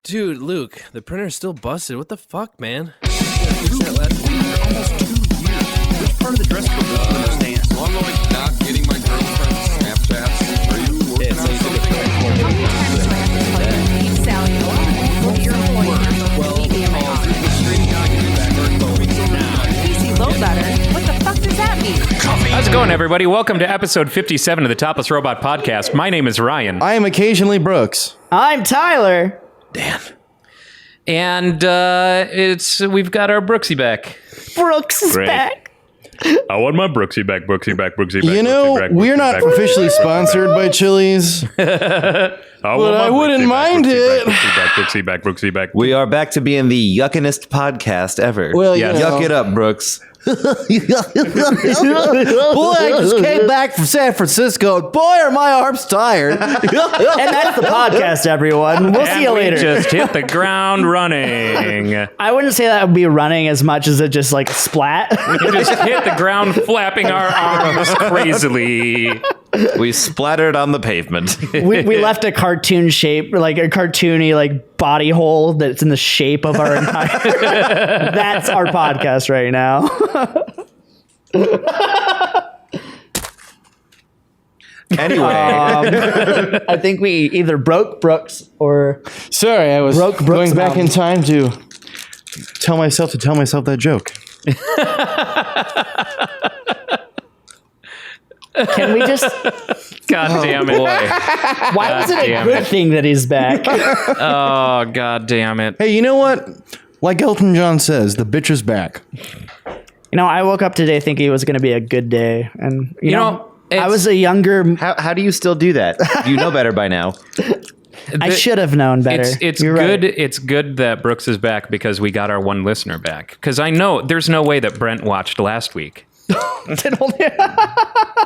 Dude, Luke, the printer's still busted. What the fuck, man? Luke, almost 2 years. Which part of the dress code do you understand? So I'm like not getting my girlfriend's Snapchats. Are you working on What the fuck does that mean? How's it going, everybody? Welcome to episode 57 of the Topless Robot podcast. My name is Ryan. I am occasionally Brooks. I'm Tyler. Dan. And we've got our Brooksy back. Brooks is Great. back. I want my Brooksy back, Brooksy back, Brooksy back. You know, we're not officially sponsored by Chili's, but I wouldn't mind it. Brooksy back, Brooksy back. We are back to being the yuckinest podcast ever. Well, Yes. you know. Yuck it up, Brooks. Boy, I just came back from San Francisco, and boy, are my arms tired. And that's the podcast, everyone. We'll see you later. We just hit the ground running. I wouldn't say that would be running as much as it just like a splat. We just hit the ground flapping our arms crazily. We splattered on the pavement. we left a cartoon shape, like a cartoony like body hole that's in the shape of our entire. That's our podcast right now. Anyway, I think we either broke Brooks or Sorry, I was Broke Brooks going back in Mountain. time to tell myself that joke. can we just? God damn it. Why was it a damn good it. thing that he's back? Oh, God damn it. Hey, you know what? Like Elton John says, the bitch is back. You know, I woke up today thinking it was going to be a good day, and you know I it's- was a younger. how do you still do that? You know better by now. I should have known better. It's You're good. right. It's good that Brooks is back because we got our one listener back. Because I know there's no way that Brent watched last week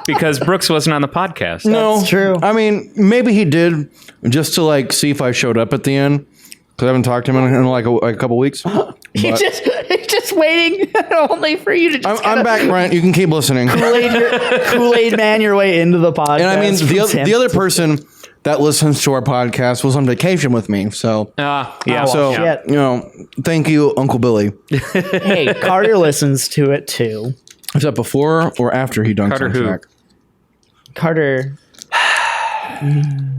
because Brooks wasn't on the podcast. No, That's true. I mean, maybe he did just to like see if I showed up at the end. Because I haven't talked to him in like a couple weeks. He's just waiting only for you to just I'm back, Brent. You can keep listening. Kool-Aid man your way into the podcast. And I mean, from the other person that listens to our podcast was on vacation with me. So, Yeah. Oh, so shit. you know, thank you, Uncle Billy. Hey, Carter listens to it too. Is that before or after he dunks Carter on who? track? Carter,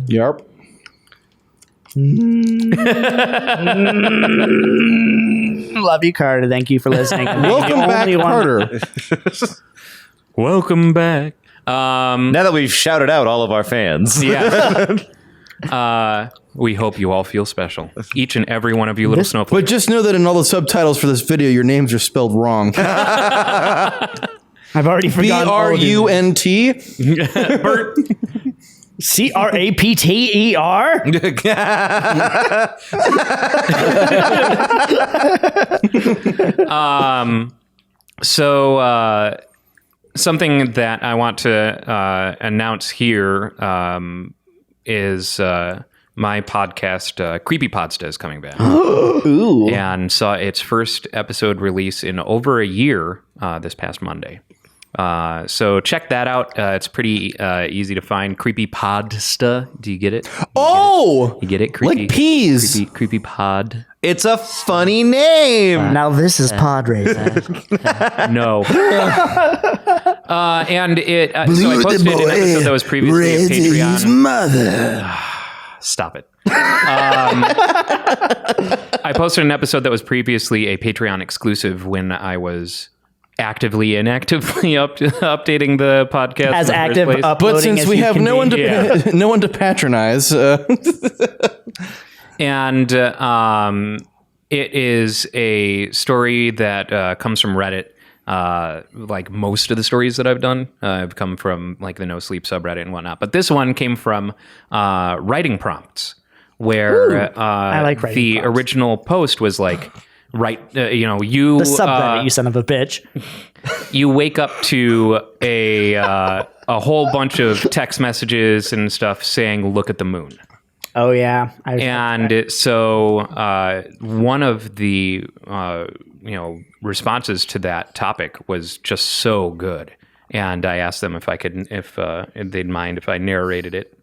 Yarp. love you, Carter. Thank you for listening. Welcome The back, only one- Carter. Welcome back. Now that we've shouted out all of our fans. Yeah. We hope you all feel special. Each and every one of you little But snowflakes. just know that in all the subtitles for this video, your names are spelled wrong. I've already forgotten. all of these. BRUNT. Bert. CRAPTER. So something that I want to announce here is my podcast, Creepypasta, is coming back. Ooh. And saw its first episode release in over a year this past Monday. So check that out. It's pretty easy to find. Creepypasta. Do you get it? Oh! You get it? Like peas. Creepy pod. It's a funny name. Now this is pod racing. No. And it. So I posted an episode that was previously a Patreon. mother. Stop it. I posted an episode that was previously a Patreon exclusive when I was actively inactively updating the podcast. As in the first active place. up- But Uploading since as we you have can no one be. to no one to patronize, And it is a story that comes from Reddit. Like most of the stories that I've done have come from like the No Sleep subreddit and whatnot. But this one came from writing prompts where I like writing the prompts. original post was like, you The subreddit, you son of a bitch. you wake up to a whole bunch of text messages and stuff saying, look at the moon. Oh yeah. And so one of the responses to that topic was just so good, and I asked them if I could, if they'd mind if I narrated it.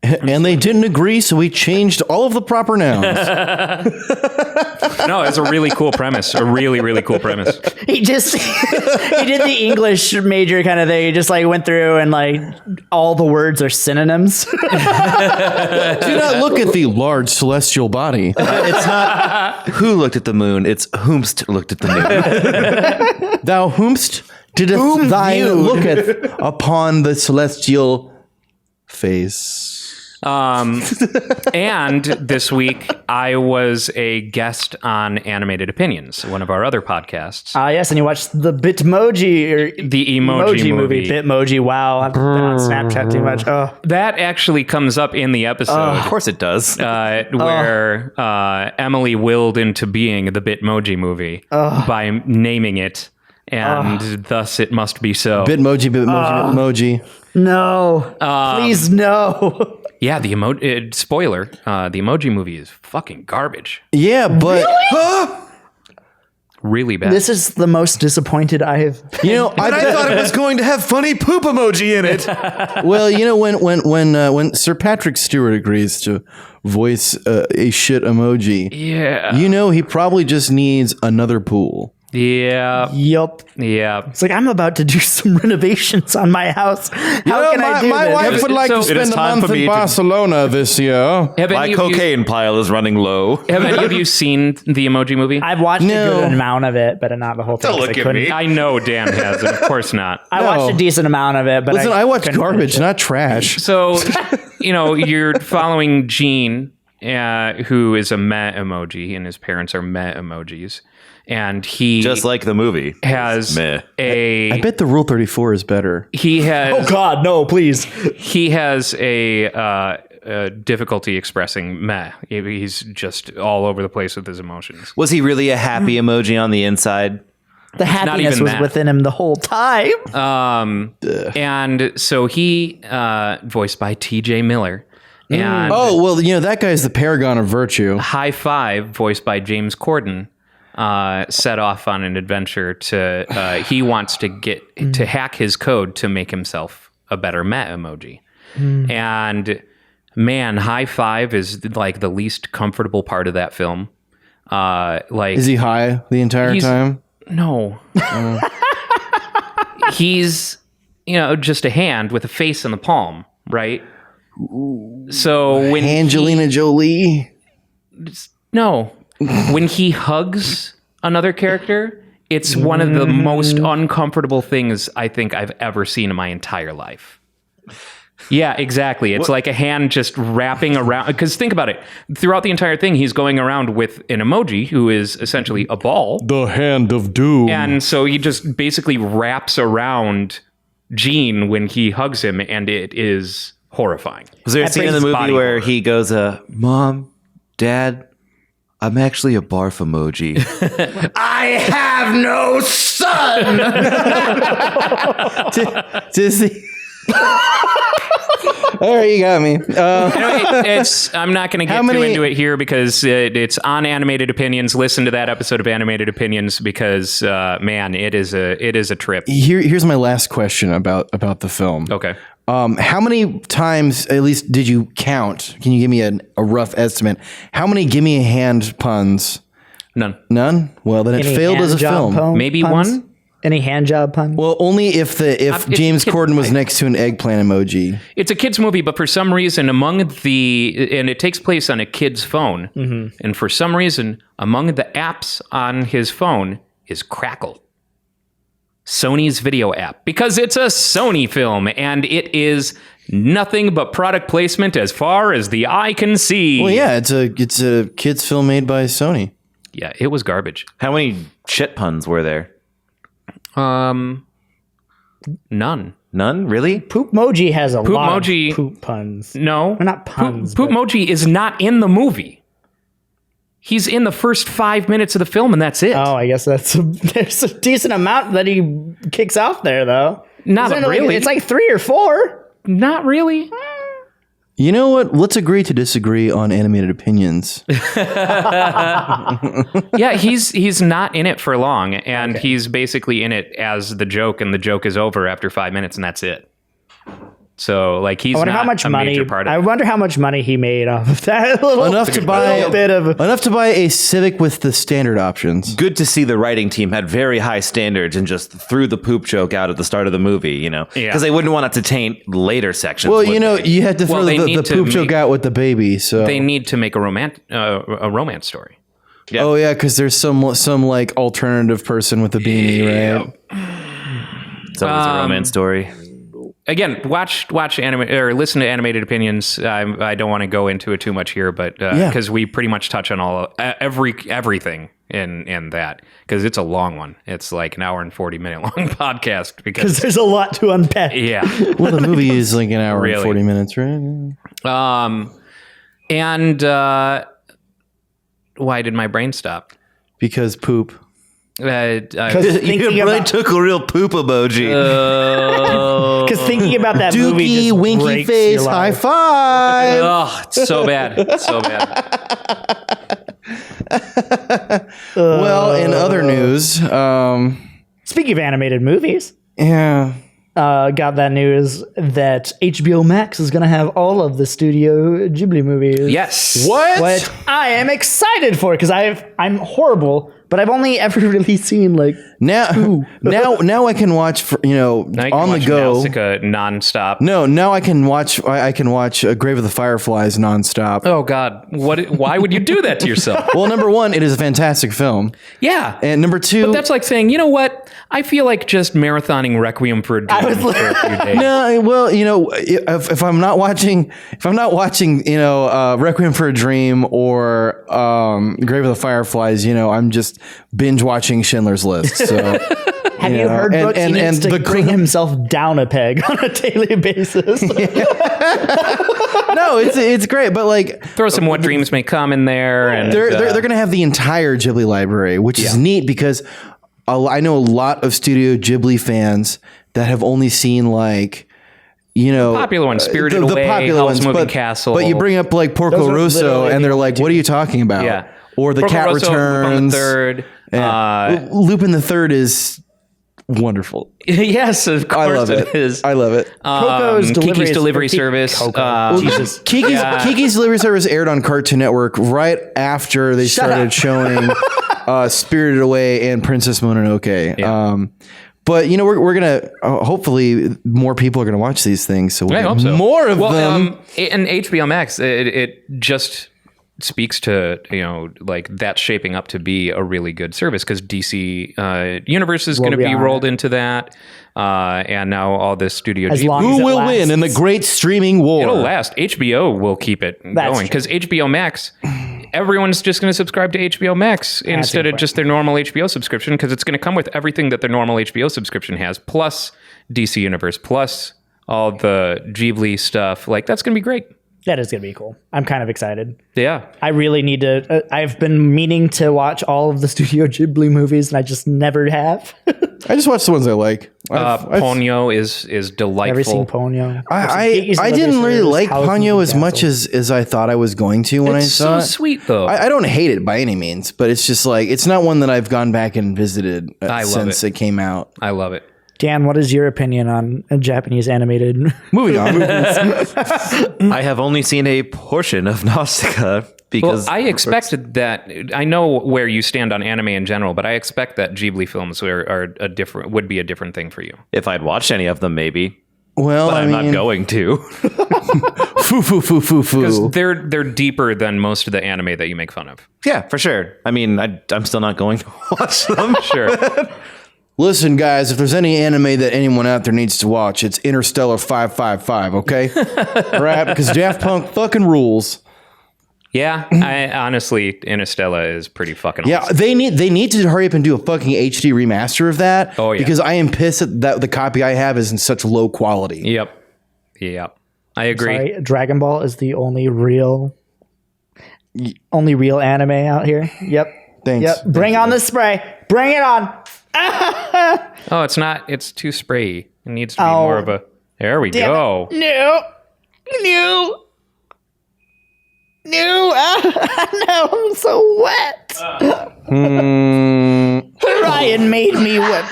And they didn't agree, so we changed all of the proper nouns. No, it's a really cool premise. A really, really cool premise. He just he did the English major kind of thing. He just like went through and like all the words are synonyms. Do not look at the large celestial body. It's not who looked at the moon, it's whomst looked at the moon. Thou whomst didst thine looketh upon the celestial face. And this week I was a guest on Animated Opinions, one of our other podcasts. Yes, and you watched the Bitmoji or The Emoji Movie. Bitmoji. Wow, I've been on Snapchat too much. Oh, That actually comes up in the episode. Of course it does. Where Emily willed into being the Bitmoji movie by naming it, and thus it must be so. Bitmoji, Bitmoji. no, please no. Yeah, the spoiler, the Emoji Movie is fucking garbage. Yeah, but Really bad. This is the most disappointed I have been. I thought it was going to have funny poop emoji in it. Well, when Sir Patrick Stewart agrees to voice a shit emoji, he probably just needs another pool. Yeah. Yup. Yeah. It's like, I'm about to do some renovations on my house. How can I do my this? wife would like to It spend is a time month for me in to- Barcelona this year. Have My any of you- cocaine pile is running low. Have any of you seen the Emoji Movie? I've watched No. a good amount of it, but not the whole thing. Don't 'cause look I at couldn't- me. I know Dan has, and of course not. I watched No. a decent amount of it, but Listen, I watch couldn't garbage, finish it. not trash. So, you're following Gene, who is a meh emoji, and his parents are meh emojis. And he Just like the movie. has Meh. I bet the Rule 34 is better. he has Oh God, no! Please. he has a difficulty expressing meh. He's just all over the place with his emotions. Was he really a happy emoji on the inside? The happiness even was that. within him the whole time. And so he voiced by T.J. Miller. And Oh, well, that guy's the paragon of virtue. High Five, voiced by James Corden, set off on an adventure to he wants to get to hack his code to make himself a better meh emoji. And man, High Five is like the least comfortable part of that film. Is he high the entire He's- time? No. He's, just a hand with a face in the palm, right? So when Angelina Jolie. No. When he hugs another character, it's one of the most uncomfortable things I think I've ever seen in my entire life. Yeah, exactly. It's like a hand just wrapping around. Because think about it. Throughout the entire thing, he's going around with an emoji who is essentially a ball. The hand of doom. And so he just basically wraps around Gene when he hugs him, and it is horrifying. Was there a scene in the brings movie body where horror. he goes, Mom, Dad, I'm actually a barf emoji. I have no son! Disney. All right, you got me. I'm not going to How get too many- into it here because it's on Animated Opinions. Listen to that episode of Animated Opinions because, man, it is a trip. Here's my last question about the film. Okay. How many times, at least, did you count? Can you give me a rough estimate? How many "give me a hand" puns? None. None. Well, then it Any failed as a hand job film. Maybe puns? one? Any hand job puns? Well, only if It's James kid- Corden was next to an eggplant emoji. It's a kid's movie, but for some reason, and it takes place on a kid's phone. And for some reason, among the apps on his phone is Crackle. Sony's video app, because it's a Sony film and it is nothing but product placement as far as the eye can see. Well, yeah, it's a kids film made by Sony. Yeah, it was garbage. How many shit puns were there? None. None? Really? Poopmoji has a lot Poopmoji- of poop puns. No. Or not puns, but- Poopmoji is not in the movie. He's in the first 5 minutes of the film and that's it. Oh, I guess there's a decent amount that he kicks off there, though. Not Isn't it really. it's like 3 or 4. Not really. You know what? Let's agree to disagree on Animated Opinions. Yeah, he's not in it for long, and he's basically in it as the joke, and the joke is over after 5 minutes, and that's it. So like he's I wonder not how much a money. major part of I it. wonder how much money he made off of that. Enough to buy bit of. enough to buy a Civic with the standard options. Good to see the writing team had very high standards and just threw the poop joke out at the start of the movie, you know, Yeah. because they wouldn't want it to taint later sections. Well, would you know, they? you had to throw Well, they the need to poop joke make- out with the baby. So They need to make a romance story. Yeah. oh yeah, because there's some like alternative person with a beanie, right? It's always a romance story. Again, watch anime or listen to animated opinions. I don't want to go into it too much here, but because we pretty much touch on everything in that, because it's a long one. It's like an hour and 40-minute long podcast Because because there's a lot to unpack. yeah. Well, the movie is like an hour Really? and 40 minutes, right? And why did my brain stop? Because poop. Thinking Your brain about, took a real poop emoji. because thinking about that movie Dookie, just winky breaks face, your high life. five. Oh, it's so bad. It's so bad. Well, in other news, Speaking of animated movies, yeah. got that news that HBO Max is going to have all of the Studio Ghibli movies. Yes. What I am excited for, because I'm horrible, but I've only ever really seen like Now I can watch Now you can on the watch go. Nausicaa nonstop. No, now I can watch Grave of the Fireflies nonstop. Oh God! Why would you do that to yourself? Well, number one, it is a fantastic film, Yeah. and number two, But that's like saying, you know what? I feel like just marathoning Requiem for a Dream for a few days. no, well, you know, if I'm not watching, you know, Requiem for a Dream or Grave of the Fireflies, you know, I'm just binge watching Schindler's List. So. Have you heard and- Brooks? and- He needs and to the bring himself down a peg on a daily basis. No, it's great, but like Throw some What Dreams May Come in there, and they're gonna have the entire Ghibli library, which is neat because I know a lot of Studio Ghibli fans that have only seen like, you know, popular ones, Spirited Away, Howl's Moving Castle. But you bring up like Porco Those are Rosso, literally and they're the like, "What are you talking about?" Yeah. Or The Porco Cat Rosso, Lupin Returns. the Third. Yeah. Lupin the Third is wonderful. Yes, of course I love it. is. I love it. Coco's Kiki's Delivery is- Service. Coco. Jesus. Kiki's Delivery Service aired on Cartoon Network right after they started up. showing Spirited Away and Princess Mononoke. Yeah. But you know we're gonna hopefully more people are gonna watch these things, so we'll I get hope so. more of well, them. And HBO Max, it just speaks to, you know, like that's shaping up to be a really good service because DC Universe is going to be be on rolled into that, and now all this Studio As Ghibli. long as Who it will lasts. win in the great streaming war? It'll last. HBO will keep it going true. because HBO Max, everyone's just going to subscribe to HBO Max instead of just their normal HBO subscription because it's going to come with everything that their normal HBO subscription has, plus DC Universe, plus all the Ghibli stuff. Like that's going to be great. That is going to be cool. I'm kind of excited. Yeah. I really need to. I've been meaning to watch all of the Studio Ghibli movies, and I just never have. I just watch the ones I like. I've- Ponyo is delightful. Never seen Ponyo. I didn't really like Ponyo as much as I thought I was going to when It's I saw so it. sweet though. I don't hate it by any means, but it's just like it's not one that I've gone back and visited I love since it came out. I love it. Dan, what is your opinion on a Japanese animated? Moving on. I have only seen a portion of Nausicaa because Well, I expected that. I know where you stand on anime in general, but I expect that Ghibli films would be a different thing for you. if I'd watched any of them, maybe. Well, But I I'm mean, not going to. foo. They're deeper than most of the anime that you make fun of. Yeah, for sure. I mean, I'm still not going to watch them. Sure. Listen, guys, if there's any anime that anyone out there needs to watch, it's Interstellar 555, okay? Right? Because Daft Punk fucking rules. Yeah, I honestly, Interstellar is pretty fucking awesome. Yeah, they need to hurry up and do a fucking HD remaster of that. Oh, yeah. Because I am pissed that the copy I have is in such low quality. Yep. I agree. Sorry, Dragon Ball is the only real anime out here. Yep. Thanks. Yep. Bring on the spray. Bring it on. Oh, it's not. It's too sprayy. It needs to be more of a. There we go. No. No, I'm so wet. Ryan made me wet.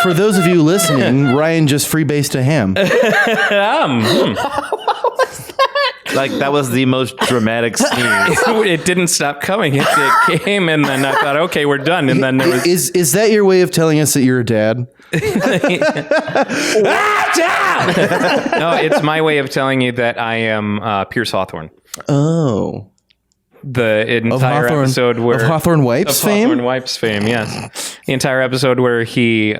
For those of you listening, Ryan just freebased a ham. Like, that was the most dramatic scene. It didn't stop coming. It came, and then I thought, okay, we're done. And then there was Is that your way of telling us that you're a dad? no. It's my way of telling you that I am Pierce Hawthorne. Oh. The entire Hawthorne- episode where of Hawthorne Wipes fame? Hawthorne Wipes fame, yes. The entire episode where he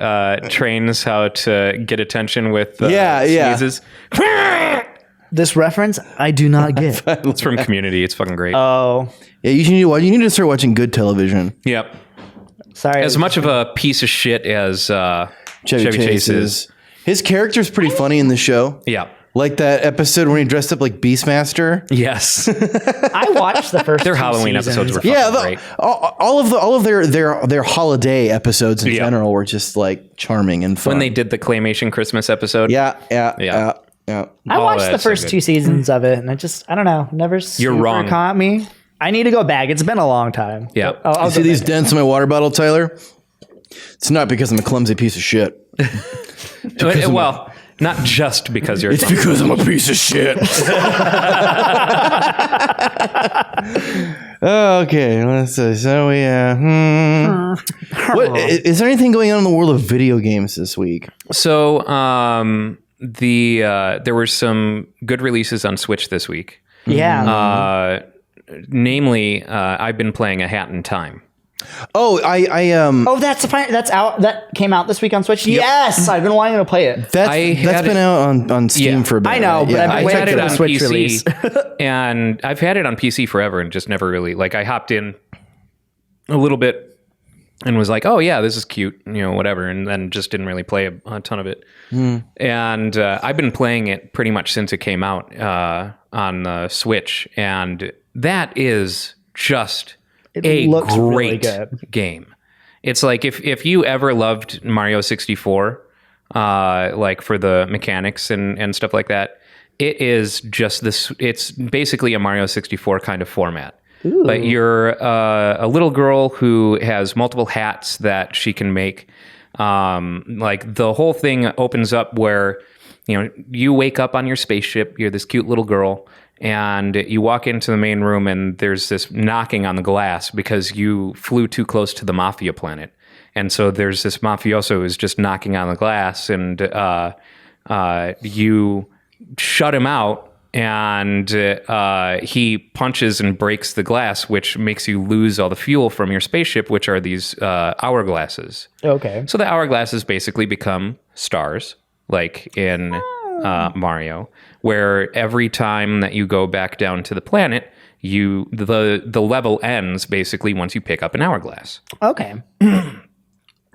trains how to get attention with sneezes. This reference, I do not get. It's from Community. It's fucking great. Oh, Yeah, you need to start watching good television. Yep. sorry. As much of a piece of shit as Chevy Chase is. His character's pretty funny in the show. Yeah. Like that episode when he dressed up like Beastmaster. Yes. I watched the first Their two Halloween seasons. episodes were fucking Yeah, great. all of their holiday episodes in general were just like charming and fun. When they did the Claymation Christmas episode. yeah. I Oh, watched the that's so first good. 2 seasons of it, and I don't know, never super wrong. caught me. I need to go back. It's been a long time. Yeah. I'll You see go these back. dents in my water bottle, Tyler? It's not because I'm a clumsy piece of shit. Well, not just because you're. It's because I'm a piece of shit. Okay, let's see. So we, what is there anything going on in the world of video games this week? So, there were some good releases on Switch this week. Yeah. Namely, I've been playing A Hat in Time. Oh, that's out. That came out this week on Switch. Yes, I've been wanting to play it. that's had been it- out on Steam Yeah. for a bit. I know, but I've been I waiting had for it the on Switch PC, release. and I've had it on PC forever and just never really I hopped in a little bit and was like, oh yeah, this is cute, whatever, and then just didn't really play a ton of it. And I've been playing it pretty much since it came out on the Switch, and that is just a looks really great good. game. It's like if you ever loved Mario 64, like for the mechanics and stuff like that, it is just this. It's basically a Mario 64 kind of format. But you're a little girl who has multiple hats that she can make. Like the whole thing opens up where you wake up on your spaceship. You're this cute little girl. And you walk into the main room and there's this knocking on the glass because you flew too close to the mafia planet. And so there's this mafioso who's just knocking on the glass, and you shut him out, and he punches and breaks the glass, which makes you lose all the fuel from your spaceship, which are these hourglasses. Okay. So the hourglasses basically become stars, like in Mario, where every time that you go back down to the planet, the level ends basically once you pick up an hourglass. Okay.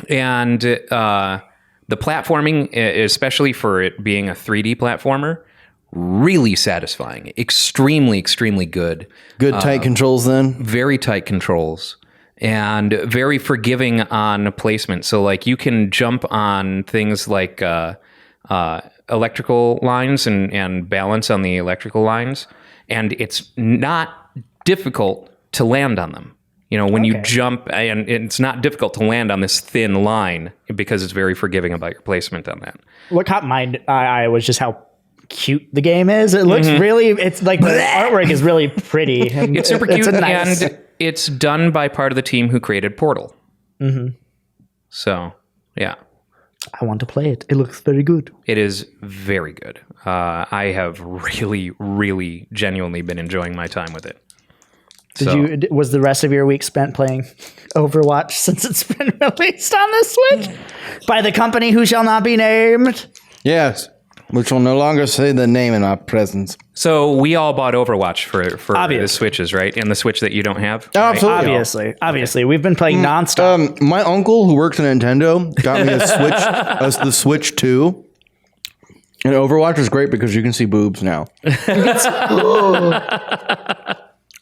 And the platforming, especially for it being a 3D platformer, really satisfying. Extremely, extremely good. Good tight controls then. Very tight controls. And very forgiving on placement. So like you can jump on things like electrical lines and balance on the electrical lines, and it's not difficult to land on them. When you jump, and it's not difficult to land on this thin line because it's very forgiving about your placement on that. What caught my eye was just how cute the game is. It looks really. It's like the artwork is really pretty. And It's super cute, a nice- and it's done by part of the team who created Portal. So, yeah. I want to play it. It looks very good. It is very good. I have really, really genuinely been enjoying my time with it. Was the rest of your week spent playing Overwatch since it's been released on the Switch by the company who shall not be named? Yes, which will no longer say the name in our presence. So we all bought Overwatch for the Obviously. Switches, right? And the Switch that you don't have? Oh, absolutely. Obviously, we've been playing nonstop. My uncle who works at Nintendo got me a Switch, the Switch 2. And Overwatch is great because you can see boobs now.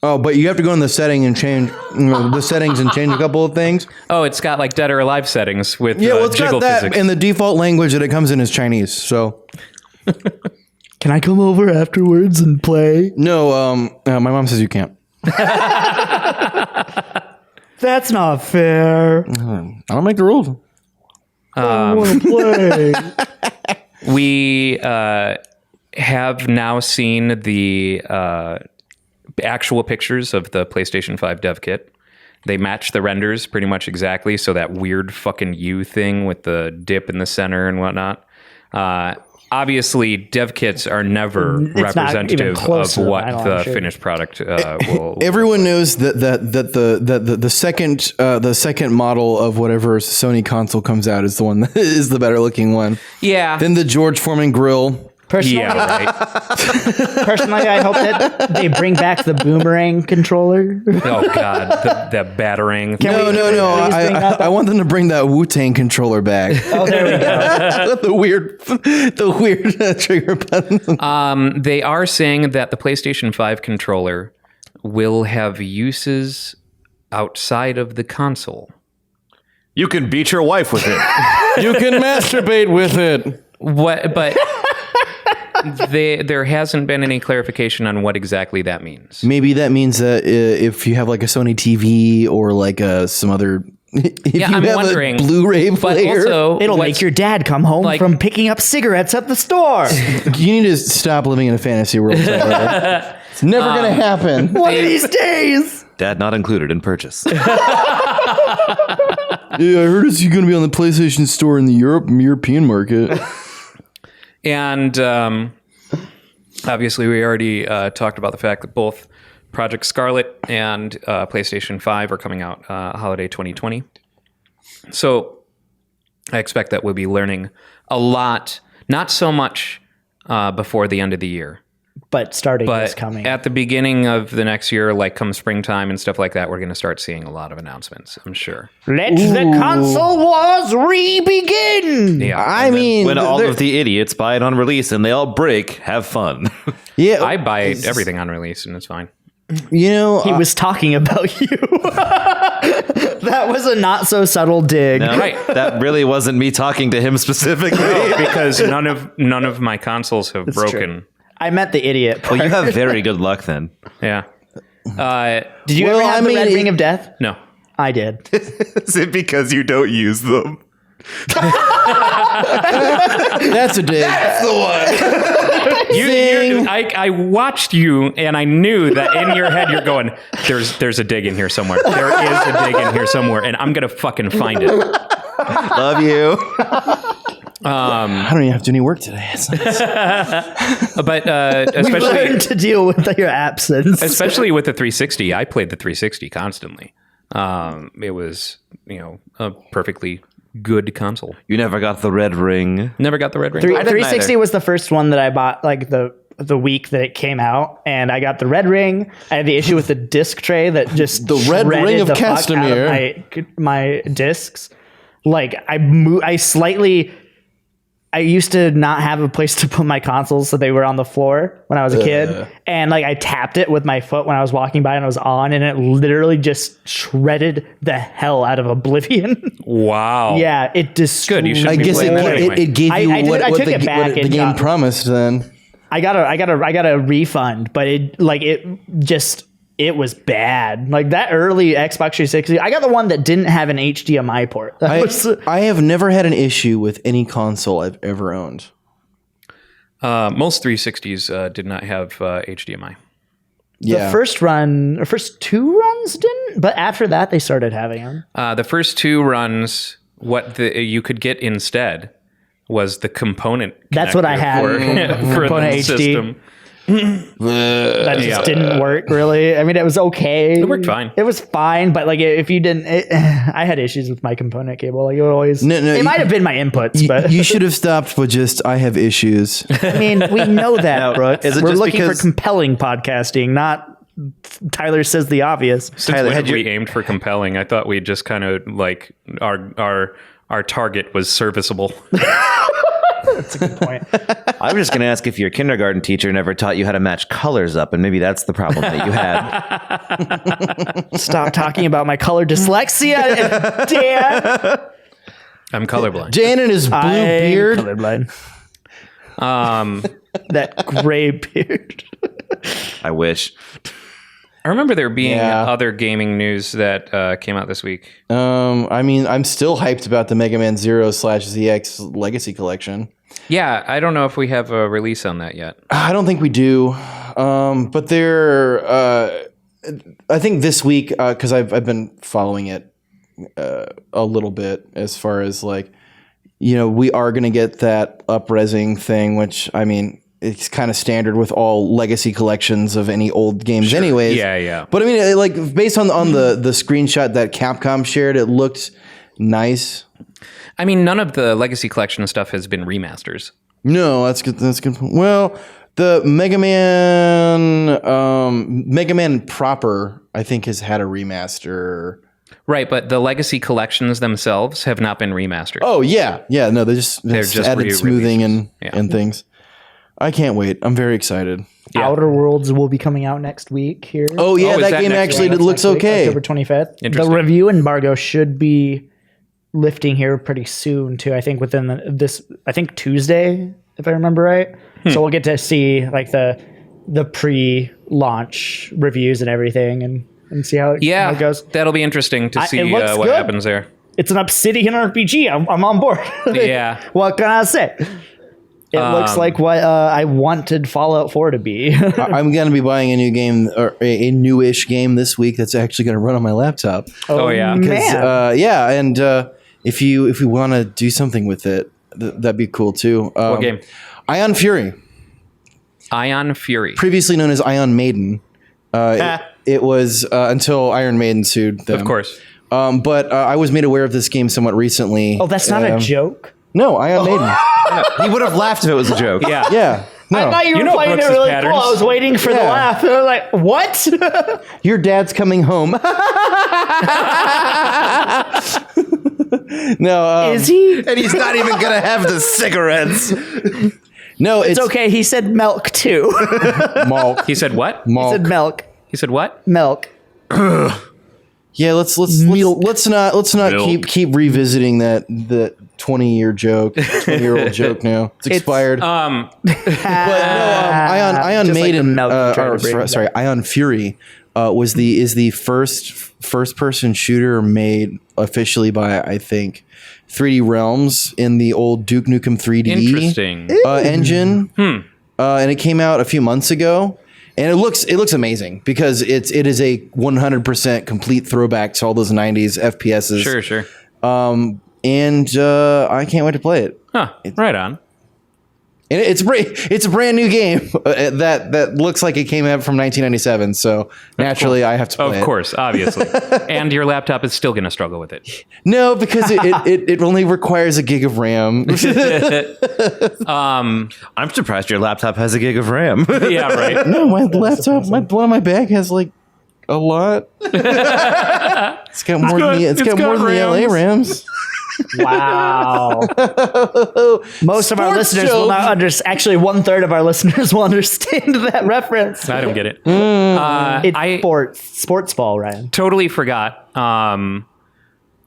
Oh, but you have to go in the setting and change the settings and change a couple of things. Oh, it's got like Dead or Alive settings with It's jiggle got that, physics. and the default language that it comes in is Chinese. So Can I come over afterwards and play? no, my mom says you can't. That's not fair. I don't make the rules. We have now seen the actual pictures of the PlayStation 5 dev kit. They match the renders pretty much exactly. So that weird fucking U thing with the dip in the center and whatnot. Obviously, dev kits are never representative of what the finished product will. Everyone knows that the second model of whatever Sony console comes out is the one that is the better looking one. Yeah. Then the George Foreman grill. Personally, I hope that they bring back the boomerang controller. Oh God, the battering. No. I want them to bring that Wu-Tang controller back. Oh, there we go. the weird trigger button. They are saying that the PlayStation 5 controller will have uses outside of the console. You can beat your wife with it. You can masturbate with it. What? But. There hasn't been any clarification on what exactly that means. Maybe that means that if you have like a Sony TV or like some other, I'm wondering. A Blu-ray player, also, it'll make your dad come home from picking up cigarettes at the store. You need to stop living in a fantasy world. Tyler. It's never going to happen. One of these days. Dad not included in purchase. Yeah, I heard it's going to be on the PlayStation Store in the European market. And obviously, we already talked about the fact that both Project Scarlet and PlayStation 5 are coming out holiday 2020. So I expect that we'll be learning a lot, not so much before the end of the year. But starting But is coming. at the beginning of the next year, like come springtime and stuff like that, we're going to start seeing a lot of announcements, I'm sure. Let the console wars re-begin. Yeah. I mean, When all of the idiots buy it on release and they all break, have fun. yeah, I buy everything on release and it's fine. You know, He was talking about you. That was a not so subtle dig. No, Right. That really wasn't me talking to him specifically. Because none of my consoles have broken. I meant the idiot part. Well, you have very good luck then. Yeah. Did you ever have the Red Ring of Death? No. I did. Is it because you don't use them? that's a dig. I watched you and I knew that in your head you're going, there's a dig in here somewhere. There is a dig in here somewhere and I'm going to fucking find it. Love you. I don't even have to do any work today. It's nice. But We learned to deal with your absence. especially with the 360, I played the 360 constantly. It was, a perfectly good console. You never got the red ring. Never got the red ring. 360 was the first one that I bought, like the week that it came out, and I got the red ring. I had the issue with the disc tray that just The red shredded ring of the fuck out Castamere. my discs. Like I used to not have a place to put my consoles, so they were on the floor when I was a kid. And like I tapped it with my foot when I was walking by and it was on, and it literally just shredded the hell out of Oblivion. Wow. Yeah, it destroyed. Good. You should I be guess playing that anyway. it gave you I what took the, it back what the and game got- promised. Then I got a refund, but it was bad. Like that early Xbox 360, I got the one that didn't have an HDMI port. I have never had an issue with any console I've ever owned. Most 360s did not have HDMI. Yeah, The first two runs didn't, but after that they started having them. The first two runs, what you could get instead was the component. That's what I connector had. for Component the HD. system. That just didn't work really. I mean, it was okay. It worked fine. It was fine, but like if you didn't, I had issues with my component cable. Like it would always. No, it might have been my inputs, but you should have stopped with just I have issues. I mean, we know that, Now, Brooks. is it We're just looking because- for compelling podcasting, not Tyler says the obvious. Since Tyler, when had we you- aimed for compelling, I thought we just kind of like our target was serviceable. That's a good point. I'm just going to ask if your kindergarten teacher never taught you how to match colors up, and maybe that's the problem that you had. Stop talking about my color dyslexia, Dan. I'm colorblind. Jan and his blue beard. Colorblind. That gray beard. I wish. I remember there being Yeah. other gaming news that came out this week. I mean, I'm still hyped about the Mega Man Zero/ZX Legacy Collection. Yeah, I don't know if we have a release on that yet. I don't think we do, but there. I think this week, because I've been following it a little bit as far as like, we are going to get that up-resing thing, which I mean, it's kind of standard with all legacy collections of any old games, anyways. Yeah. But I mean, like based on the screenshot that Capcom shared, it looked nice. I mean, none of the Legacy Collection stuff has been remasters. No, that's good. That's good. Well, the Mega Man proper, I think, has had a remaster. Right, but the Legacy Collections themselves have not been remastered. Oh yeah. No, they're just added re-releases. smoothing and Yeah. things. I can't wait. I'm very excited. Yeah. Outer Worlds will be coming out next week here. Oh yeah, Oh, is that that game next actually week? looks okay. October 25th. The Interesting. review embargo should be lifting here pretty soon too. I think within Tuesday, if I remember right. So we'll get to see like the pre-launch reviews and everything and see how it goes. That'll be interesting to see it looks what good. happens there. It's an Obsidian RPG. I'm on board. Yeah. What can I say? It looks like what I wanted Fallout 4 to be. I'm going to be buying a new game or a newish game this week that's actually going to run on my laptop. Oh, yeah. Man. And if we want to do something with it, that'd be cool too. What game? Ion Fury, Ion Fury. previously known as Ion Maiden. It was until Iron Maiden sued them. Of course. But I was made aware of this game somewhat recently. Oh, that's not a joke? No, Ion Maiden. He would have laughed if it was a joke. Yeah. Yeah. No. I thought you were know playing it Brooks's really patterns. cool. I was waiting for the Yeah. laugh. I was like, what? Your dad's coming home. No. Is he? And he's not even going to have the cigarettes. No, It's okay. He said milk too. Malk. He said what? He said milk. He said what? Milk. Yeah, let's not keep revisiting that 20-year joke, 20-year-old joke now. It's expired. Um, But no, Ion Just like Maiden, the milk you tried to bring back. sorry, Ion Fury is the first person shooter made officially by, I think, 3D Realms in the old Duke Nukem 3D interesting. engine, and it came out a few months ago. And it looks amazing because it is a 100% complete throwback to all those 90s FPSs. Sure. And I can't wait to play it. Huh. Right on. And it's a brand new game that looks like it came out from 1997. So naturally, I have to play it. Of course, obviously. And your laptop is still going to struggle with it. No, because it only requires a gig of RAM. I'm surprised your laptop has a gig of RAM. Yeah, right. No, my laptop, one of my bag has like a lot. It's got more than the LA Rams. Wow. Most of our Sports listeners will joke. not understand. Actually, 1/3 of our listeners will understand that reference. I don't get it. It's I sports ball, Ryan. totally forgot.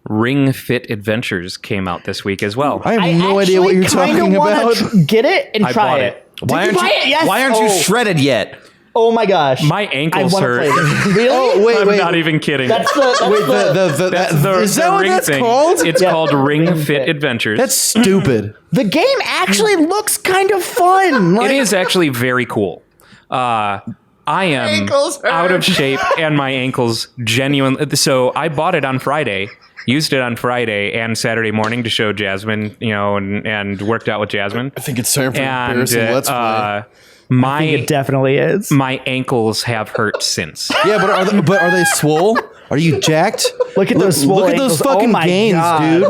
Ring Fit Adventures came out this week as well. I have no idea what you're talking about. Get it and I try bought it. Why Did you aren't buy you? it? Yes. Why aren't you shredded yet? Oh my gosh. My I ankles wanna hurt. play this. Really? Oh wait, I'm wait. not even kidding. That's the That's the is that what ring that's thing. called? It's Yeah. called Ring Ring Fit Fit. Adventures. That's stupid. the game actually looks kind of fun. Like, It is actually very cool. I am out of shape and my ankles genuinely. So I bought it on Friday, used it on Friday and Saturday morning to show Jasmine, and worked out with Jasmine. I think it's time for And embarrassing. Let's play. I think it definitely is. my ankles have hurt since. Yeah, but are they swole? Are you jacked? Look at those swole Look at those ankles. fucking Oh my gains, God.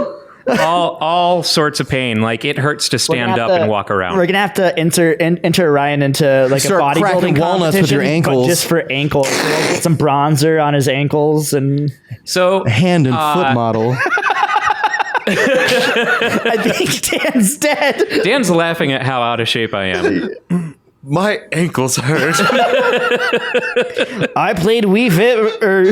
dude. all sorts of pain. Like it hurts to stand up and walk around. We're gonna have to enter Ryan into like Start a cracking bodybuilding walnuts with your competition, ankles. but just for ankles. So we'll get some bronzer on his ankles, and So Hand and foot model. I think Dan's dead. Dan's laughing at how out of shape I am. My ankles hurt. I played Wii Fit or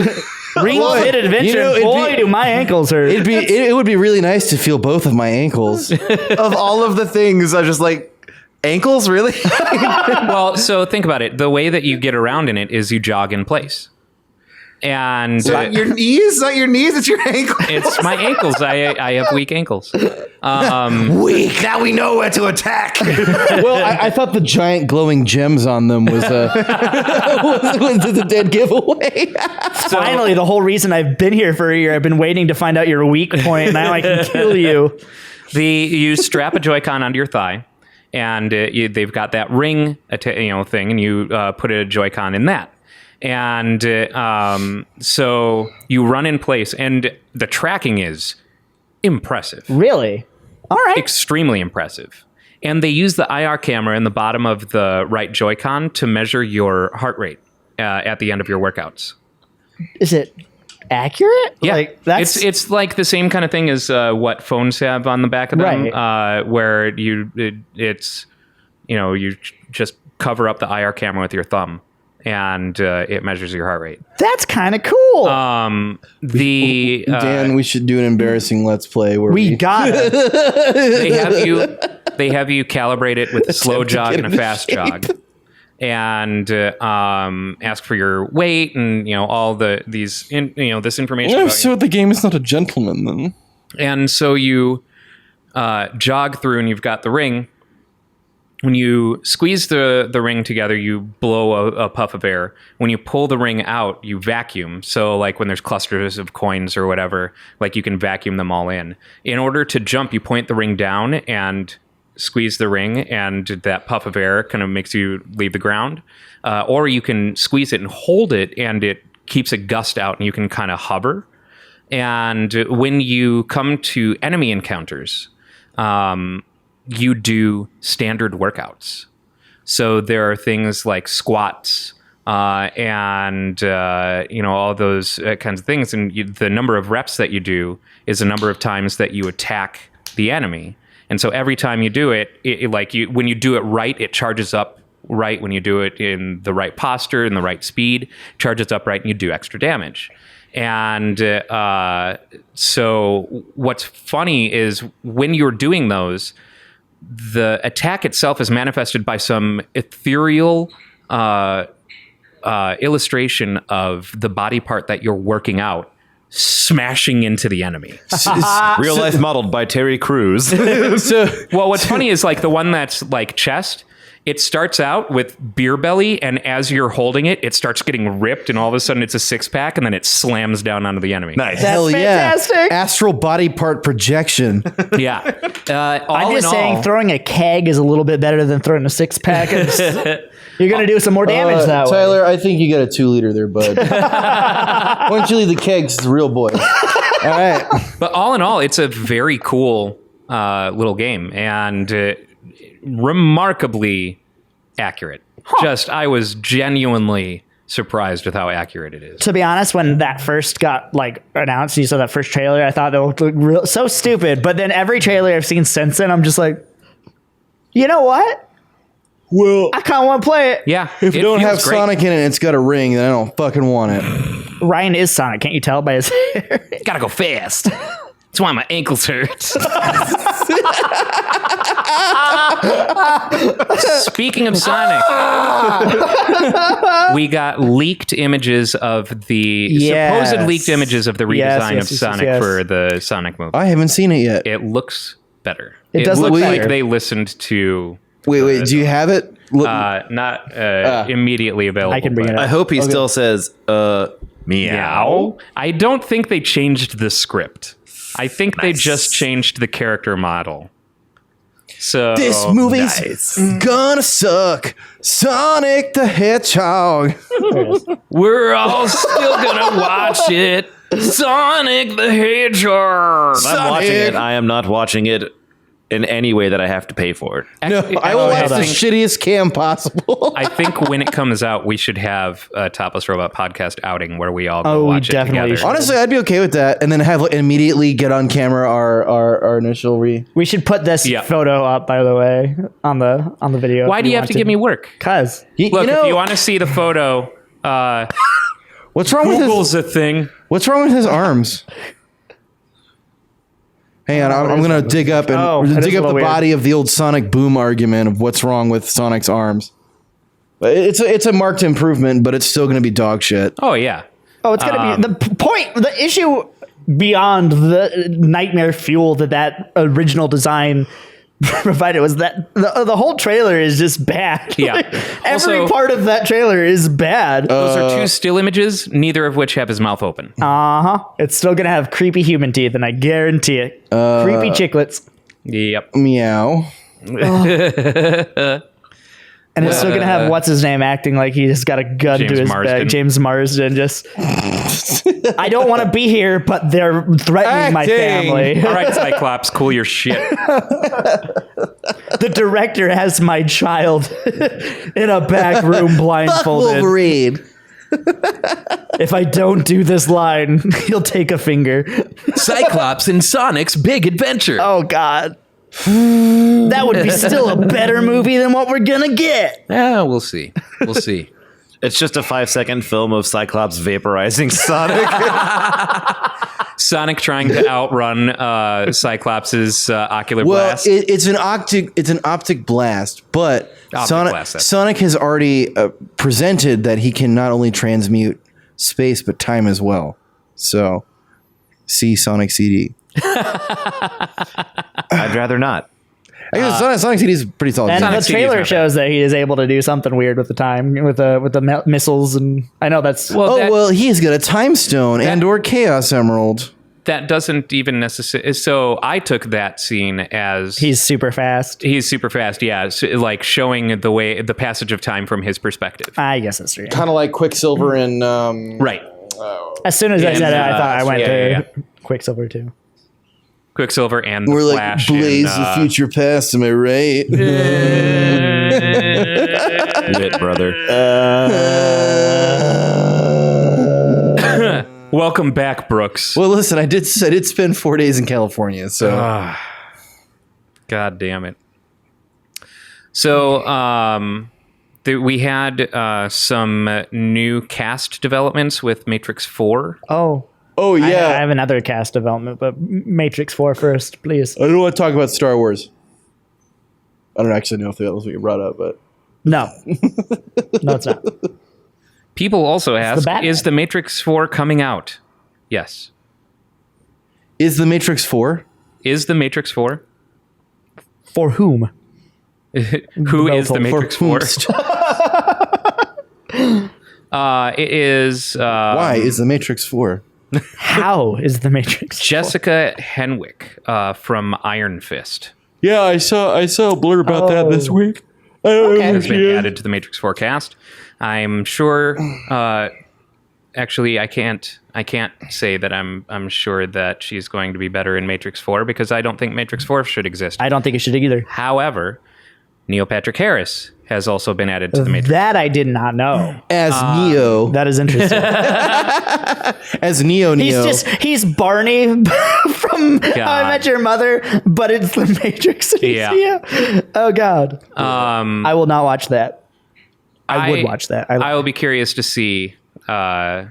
Ring Fit Adventure. you know, it'd Boy, be- do my ankles hurt. It would be really nice to feel both of my ankles. Of all of the things, I just like ankles. Really? Well, so think about it. The way that you get around in it is you jog in place. And It's not your knees. It's your ankles. it's my ankles. I have weak ankles. Weak. Now we know where to attack. Well, I thought the giant glowing gems on them was was the dead giveaway. Finally, the whole reason I've been here for a year, I've been waiting to find out your weak point. Now I can kill you. You strap a Joy-Con onto your thigh, and they've got that ring, thing, and you put a Joy-Con in that. And so you run in place, and the tracking is impressive. Really? All right. Extremely impressive. And they use the IR camera in the bottom of the right Joy-Con to measure your heart rate at the end of your workouts. Is it accurate? Yeah, Like, that's it's like the same kind of thing as what phones have on the back of them, where you just cover up the IR camera with your thumb, and it measures your heart rate. That's kind of cool. Dan, Dan, we should do an embarrassing Let's Play where we got it. they have you calibrate it with a slow jog and a fast jog, and ask for your weight and all this information. Yeah, about so you. the game is not a gentleman then. And so you jog through, and you've got the ring. When you squeeze the ring together, you blow a puff of air. When you pull the ring out, you vacuum. So like when there's clusters of coins or whatever, like you can vacuum them all in. In order to jump, you point the ring down and squeeze the ring, and that puff of air kind of makes you leave the ground. Or you can squeeze it and hold it, and it keeps a gust out, and you can kind of hover. And when you come to enemy encounters, you do standard workouts. So there are things like squats and all those kinds of things. And the number of reps that you do is the number of times that you attack the enemy. And so every time you do it, when you do it right, it charges up right. When you do it in the right posture and the right speed, charges up right, and you do extra damage. And so what's funny is when you're doing those, the attack itself is manifested by some ethereal illustration of the body part that you're working out smashing into the enemy. Real life modeled by Terry Crews. Well, what's funny is like the one that's like chest, it starts out with beer belly, and as you're holding it, it starts getting ripped, and all of a sudden it's a six-pack, and then it slams down onto the enemy. Nice. Hell fantastic. yeah. Astral body part projection. Yeah. I'm just saying throwing a keg is a little bit better than throwing a six-pack. You're going to do some more damage that way. Tyler, I think you got a 2-liter there, bud. Why don't you leave the kegs to the real boy? All right. But all in all, it's a very cool little game, and remarkably accurate. I was genuinely surprised with how accurate it is. To be honest, when that first got announced, you saw that first trailer, I thought it looked so stupid. But then every trailer I've seen since then, I'm just like, you know what? Well, I kind of want to play it. Yeah. if you don't have great. Sonic in it, it's got a ring, then I don't fucking want it. Ryan is Sonic. Can't you tell by his hair? Gotta go fast. That's why my ankles hurt. Speaking of Sonic, we got leaked images of supposed leaked images of the redesign of Sonic for the Sonic movie. I haven't seen it yet. It looks better. It does looks look like better. they listened to. Wait, do you have it? Look, Not immediately available. I can bring it I up. hope he still says, meow. I don't think they changed the script. I think they just changed the character model. So this movie's gonna suck. Sonic the Hedgehog. we're all still gonna watch it. Sonic the Hedgehog. I'm watching it. I am not watching it in any way that I have to pay for it. No, I will watch the shittiest cam possible. I think when it comes out, we should have a Topless Robot podcast outing where we all go watch it definitely together. should. Honestly, I'd be okay with that, and then immediately get on camera our initial We should put this photo up, by the way, on the video. Why do you have to give me work? Because Look, if you want to see the photo, what's wrong Google's a thing. What's wrong with his arms? Hang on, I'm gonna dig up the body of the old Sonic Boom argument of what's wrong with Sonic's arms. It's a marked improvement, but it's still gonna be dog shit. Oh yeah, Oh, it's gonna be the issue beyond the nightmare fuel that original design provided was that the whole trailer is just bad. Yeah. Every Also- part of that trailer is bad. Those are two still images, neither of which have his mouth open. It's still gonna have creepy human teeth, and I guarantee it. Creepy chiclets. Yep. Meow. And it's still gonna have what's his name acting like he just got a gun James to his Marsden. back. James Marsden just. I don't want to be here, but they're threatening my Acting. family. All right, Cyclops, cool your shit. The director has my child in a back room blindfolded. Wolverine. If I don't do this line, he'll take a finger. Cyclops in Sonic's Big Adventure. Oh God. That would be still a better movie than what we're gonna get. Yeah, we'll see. We'll see. It's just a 5-second film of Cyclops vaporizing Sonic. Sonic trying to outrun Cyclops's ocular Well, blast. it's an optic blast, but Optic blast, that's- Sonic has already presented that he can not only transmute space but time as well. So, see Sonic CD. I'd rather not. I guess Sonic CD is pretty solid. And design. the CD is trailer not shows that he is able to do something weird with the time, with the missiles, and I know that's Well, he's got a time stone and/or chaos emerald. that doesn't even necessarily. So I took that scene as he's super fast. he's super fast. Yeah, so, like showing the passage of time from his perspective. I guess that's true. Kind of like Quicksilver and Right. As soon as I said it, I thought I went yeah, to Quicksilver too. Quicksilver and the we're like Flash. Blaze and, the future past. Am I right? Lit, brother. Welcome back, Brooks. Well, listen, I did spend 4 days in California, so God damn it. So, we had some new cast developments with Matrix 4. Oh, oh I yeah. have another cast development, but Matrix 4 first, please. I don't want to talk about Star Wars. I don't actually know if that was what you brought up, but No, no, it's not. People also ask, Batman. is the Matrix 4 coming out? Yes. is the Matrix 4? Is the Matrix 4? For whom? Who is the Matrix 4? It is Why is the Matrix 4? How is the Matrix? 4? Jessica Henwick from Iron Fist. Yeah, I saw a blurb about that this week. I don't know Has been added to the Matrix 4 cast. I'm sure. Actually, I can't say that I'm sure that she's going to be better in Matrix 4 because I don't think Matrix 4 should exist. I don't think it should either. However, Neil Patrick Harris has also been added to the Matrix. That I did not know. As Neo. That is interesting. As Neo. He's Barney from How I Met Your Mother, but it's the Matrix. Yeah. Oh God. I will not watch that. I would watch that. I will be curious to see how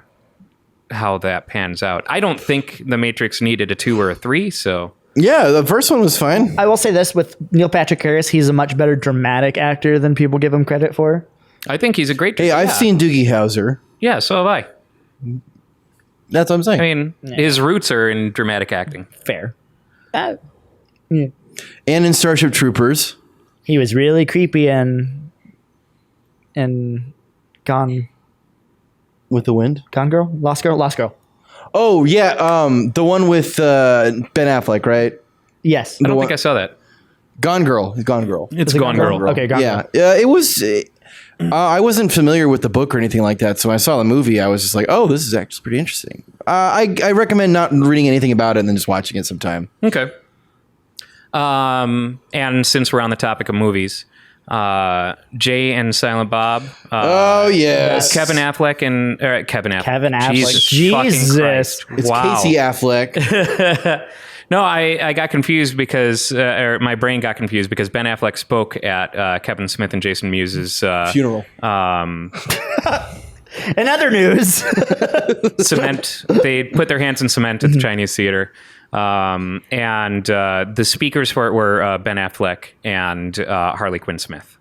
that pans out. I don't think the Matrix needed a 2 or a 3, so Yeah, the first one was fine. I will say this with Neil Patrick Harris, he's a much better dramatic actor than people give him credit for. I think he's a great. Hey, I've seen Doogie Howser. Yeah, so have I. That's what I'm saying. I mean, his roots are in dramatic acting. Fair. And in Starship Troopers. He was really creepy and Gone With the Wind? Girl? Lost Girl. Oh, yeah. The one with Ben Affleck, right? Yes. I don't think I saw that. Gone Girl. Gone Girl. It's Gone Girl. Okay, Gone Girl. Yeah. It was... I wasn't familiar with the book or anything like that, so when I saw the movie, I was just like, "Oh, this is actually pretty interesting." I recommend not reading anything about it and then just watching it sometime. Okay. And since we're on the topic of movies, Jay and Silent Bob. Oh yes, Kevin Affleck and Kevin Affleck. Kevin Affleck. Jesus. Christ. It's Wow. Casey Affleck. No, I got confused because, or my brain got confused because Ben Affleck spoke at Kevin Smith and Jason Mewes' Funeral. In other news, cement. They put their hands in cement at the Chinese theater. And the speakers for it were Ben Affleck and Harley Quinn Smith.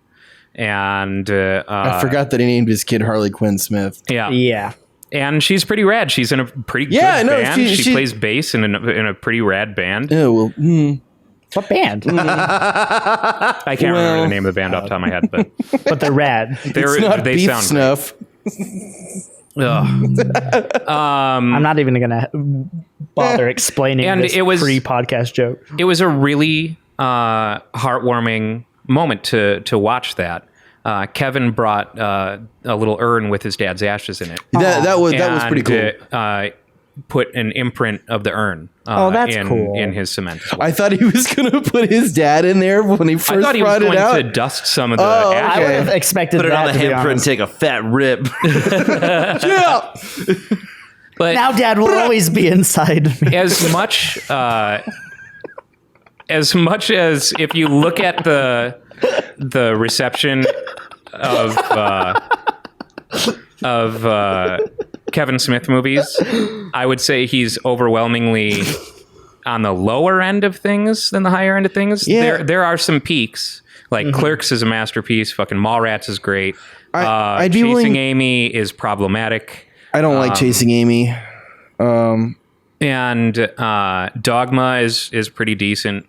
And I forgot that he named his kid Harley Quinn Smith. yeah. yeah. And she's pretty rad. She's in a pretty good band. She plays bass in a pretty rad band. Yeah, well, What band? I can't remember the name of the band off the top of my head, but But they're rad. it's not they beef sound snuff. Ugh. I'm not even gonna bother explaining And this it was- pre-podcast joke. It was a really heartwarming moment to watch that. Kevin brought a little urn with his dad's ashes in it. That was pretty cool. Put an imprint of the urn. That's cool. In his cement. As well. I thought he was gonna put his dad in there when he first I thought he was brought it going out. to dust some of the Oh, ashes. I would have expected Put it that on the to be handprint and honest. take a fat rip. Yeah. But Now Dad will always be inside me. as much as if you look at the reception of Kevin Smith movies, I would say he's overwhelmingly on the lower end of things than the higher end of things. Yeah. There are some peaks. Like Clerks is a masterpiece. Fucking Mallrats is great. I'd be Chasing willing- Amy is problematic. I don't like Chasing Amy. And Dogma is pretty decent.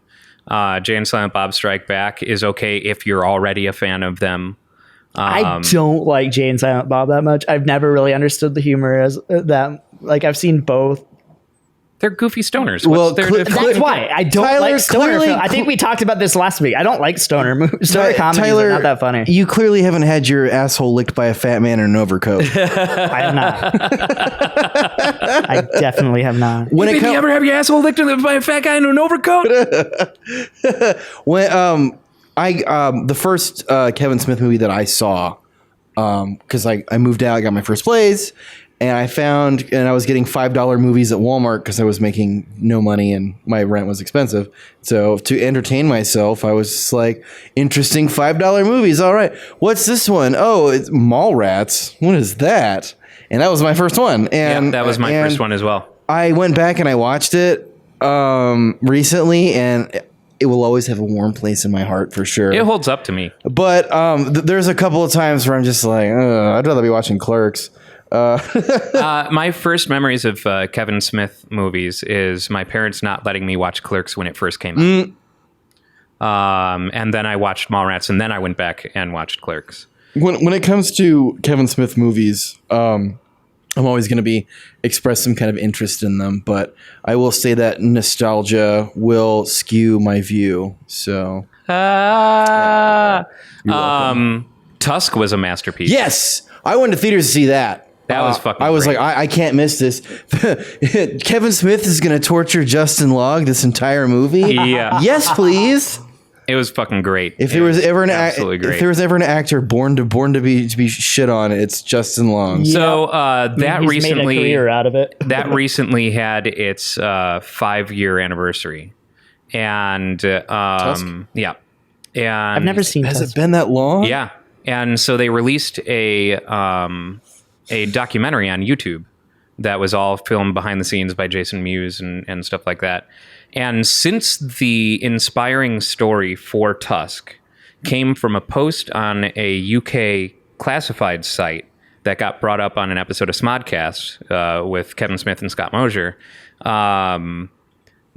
Jay and Silent Bob Strike Back is okay if you're already a fan of them. I don't like Jay and Silent Bob that much. I've never really understood the humor as that. Like I've seen both. They're goofy stoners. Well, What's there cl- to- That's why I don't Tyler, like stoner clearly- film. I think we talked about this last week. I don't like stoner movies. Stoner comedies are not that funny. You clearly haven't had your asshole licked by a fat man in an overcoat. I have not. I definitely have not. When Did you ever have your asshole licked by a fat guy in an overcoat? when the first Kevin Smith movie that I saw, because I moved out, I got my first plays, and I was getting $5 movies at Walmart because I was making no money and my rent was expensive. So to entertain myself, I was just like, interesting $5 movies. All right, what's this one? Oh, it's Mallrats. What is that? And that was my first one. And Yeah, that was my first one as well. I went back and I watched it recently, and it will always have a warm place in my heart for sure. It holds up to me. But there's a couple of times where I'm just like, I'd rather be watching Clerks. My first memories of Kevin Smith movies is my parents not letting me watch Clerks when it first came out. And then I watched Mallrats, and then I went back and watched Clerks. When it comes to Kevin Smith movies, I'm always going to express some kind of interest in them, but I will say that nostalgia will skew my view. So Tusk was a masterpiece. yes, I went to theaters to see that. That was fucking I was great. like, I can't miss this. Kevin Smith is going to torture Justin Long this entire movie. Yeah. Yes, please. It was fucking great. If there was ever an absolutely great. if there was ever an actor born to be shit on, it's Justin Long. So that He's recently made a career out of it. that recently had its 5-year anniversary, and yeah, and I've never seen Has Tusk. it been that long? yeah, and so they released a documentary on YouTube that was all filmed behind the scenes by Jason Mewes and stuff like that. And since the inspiring story for Tusk came from a post on a UK classified site that got brought up on an episode of Smodcast with Kevin Smith and Scott Mosier,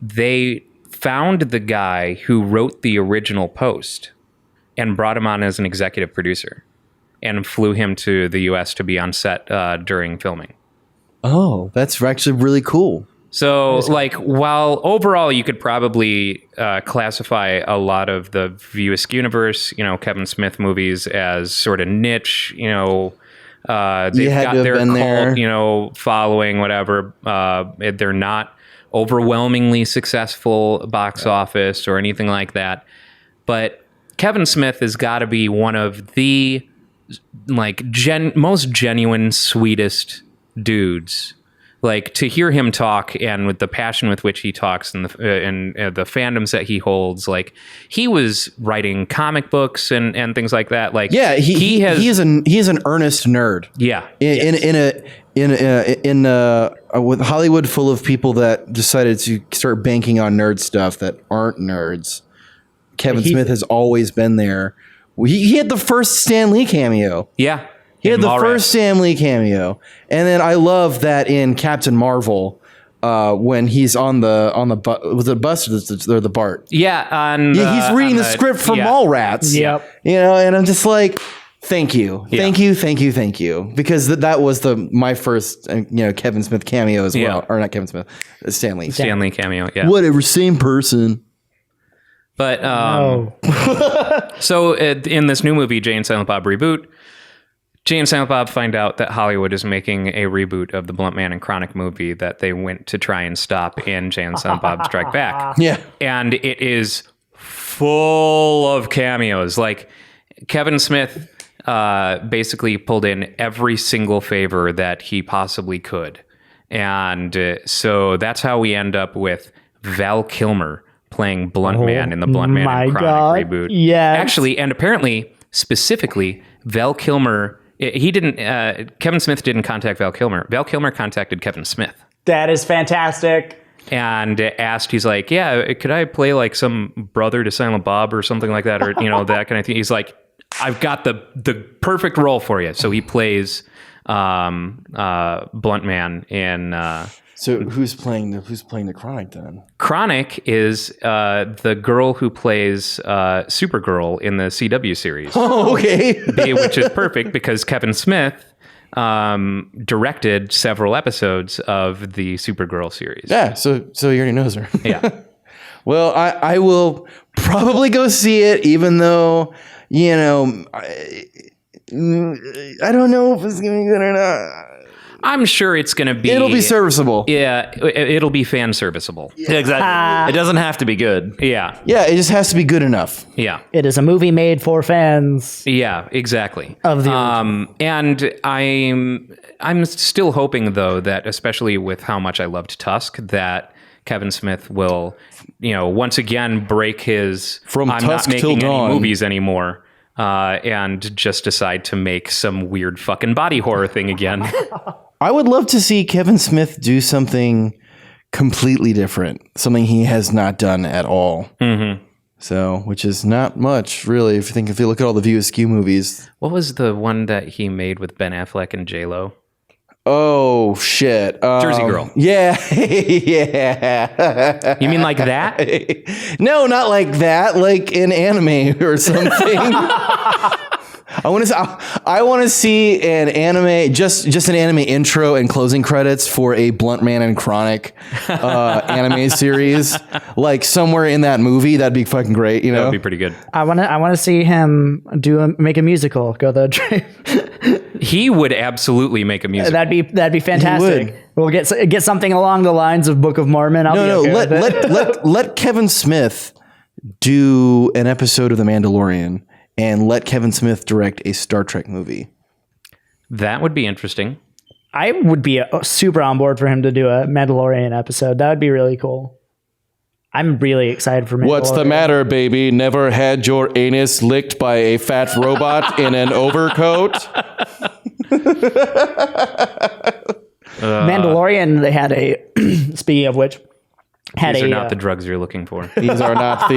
they found the guy who wrote the original post and brought him on as an executive producer and flew him to the US to be on set during filming. Oh, that's actually really cool. So, like, while overall you could probably classify a lot of the View Askew universe, Kevin Smith movies as sort of niche, they've had got to have their been there. cult, following, whatever. They're not overwhelmingly successful box office or anything like that. But Kevin Smith has got to be one of the most genuine, sweetest dudes. Like, to hear him talk and with the passion with which he talks and the fandoms that he holds, like, he was writing comic books and things like that. Like, Yeah, he is an earnest nerd. yeah, In with Hollywood full of people that decided to start banking on nerd stuff that aren't nerds. Kevin Smith has always been there. He had the first Stan Lee cameo. yeah. He had the Mallrats. first Stan Lee cameo, and then I love that in Captain Marvel when he's on the was it bus or the BART? Yeah, He's reading the script for Mallrats. Yep. You know, and I'm just like, thank you, thank you, because that was my first Kevin Smith cameo as well, or not Kevin Smith, Stan Lee. Stan Lee cameo. Yeah, Whatever, same person. but so in this new movie, Jay and Silent Bob reboot. Jay and Silent Bob find out that Hollywood is making a reboot of the Blunt Man and Chronic movie that they went to try and stop in Jay and Silent Bob Strike Back. Yeah. And it is full of cameos. Like Kevin Smith basically pulled in every single favor that he possibly could. And so that's how we end up with Val Kilmer playing Blunt Man in the Blunt Man and Chronic reboot. Yes. Actually, and apparently, specifically, Val Kilmer... He didn't. Kevin Smith didn't contact Val Kilmer. Val Kilmer contacted Kevin Smith That is fantastic. and asked. He's like, "Yeah, could I play like some brother to Silent Bob or something like that, or that kind of thing?" He's like, "I've got the perfect role for you." So he plays Blunt Man in. So who's playing the Chronic then? Chronic is the girl who plays Supergirl in the CW series. Oh, okay. Which is perfect because Kevin Smith directed several episodes of the Supergirl series. Yeah, so he already knows her. Yeah. Well, I will probably go see it, even though, I don't know if it's going to be good or not. I'm sure it's going to be... It'll be serviceable. Yeah, it'll be fan serviceable. Yeah, exactly. It doesn't have to be good. Yeah. Yeah, it just has to be good enough. Yeah. It is a movie made for fans. Yeah, exactly. Of the and I'm still hoping, though, that especially with how much I loved Tusk, that Kevin Smith will, once again break his From I'm Tusk not till making any dawn. movies anymore, and just decide to make some weird fucking body horror thing again. I would love to see Kevin Smith do something completely different, something he has not done at all. Mm-hmm. So, which is not much, really. If you look at all the View Askew movies. What was the one that he made with Ben Affleck and J-Lo? Oh shit! Jersey Girl. Yeah, yeah. You mean like that? No, not like that. Like an anime or something. I want to see an anime, just an anime intro and closing credits for a Blunt Man and Chronic anime series, like somewhere in that movie. That'd be fucking great. That would be pretty good. I want to see him make a musical. Go the dream. He would absolutely make a musical. That'd be fantastic. We'll get something along the lines of Book of Mormon. Let Kevin Smith do an episode of The Mandalorian, and let Kevin Smith direct a Star Trek movie. That would be interesting. I would be super on board for him to do a Mandalorian episode. That would be really cool. I'm really excited for Mandalorian. What's the matter, baby? Never had your anus licked by a fat robot in an overcoat? Mandalorian, they had a, speaking of which, These are not the drugs you're looking for. These are not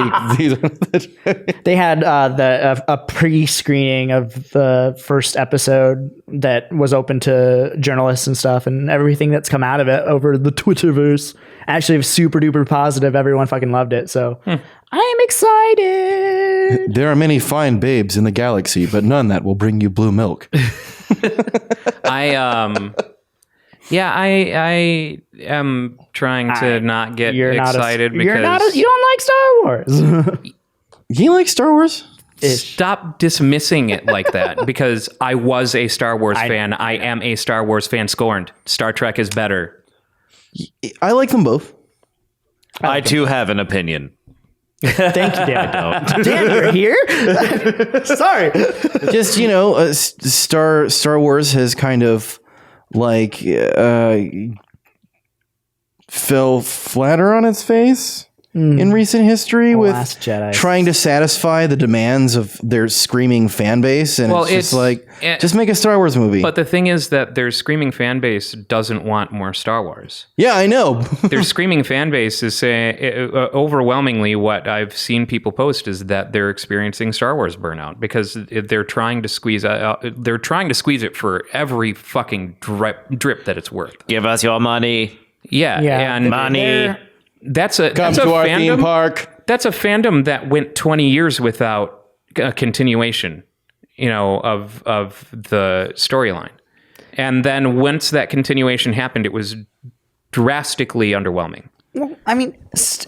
They had a pre-screening of the first episode that was open to journalists and stuff, and everything that's come out of it over the Twitterverse. Actually, it was super duper positive. Everyone fucking loved it. So I'm excited. There are many fine babes in the galaxy, but none that will bring you blue milk. I am trying to not get excited because you don't like Star Wars. You like Star Wars? Stop dismissing it like that, because I was a Star Wars fan. I am a Star Wars fan scorned. Star Trek is better. I like them both. I too have an opinion. Thank you, Dan. Dan, you're here? Sorry. Just, Star Wars has kind of like fell flatter on its face. in recent history with Last Jedi. trying to satisfy the demands of their screaming fan base. And Well, it's just like, it- just make a Star Wars movie. But the thing is that their screaming fan base doesn't want more Star Wars. yeah, I know. Their screaming fan base is saying overwhelmingly what I've seen people post is that they're experiencing Star Wars burnout because they're trying to squeeze it for every fucking drip that it's worth. Give us your money. Yeah, Yeah. and Money. that's a Come that's a to our fandom. theme park. That's a fandom that went 20 years without a continuation, of the storyline. And then once that continuation happened, it was drastically underwhelming. I mean,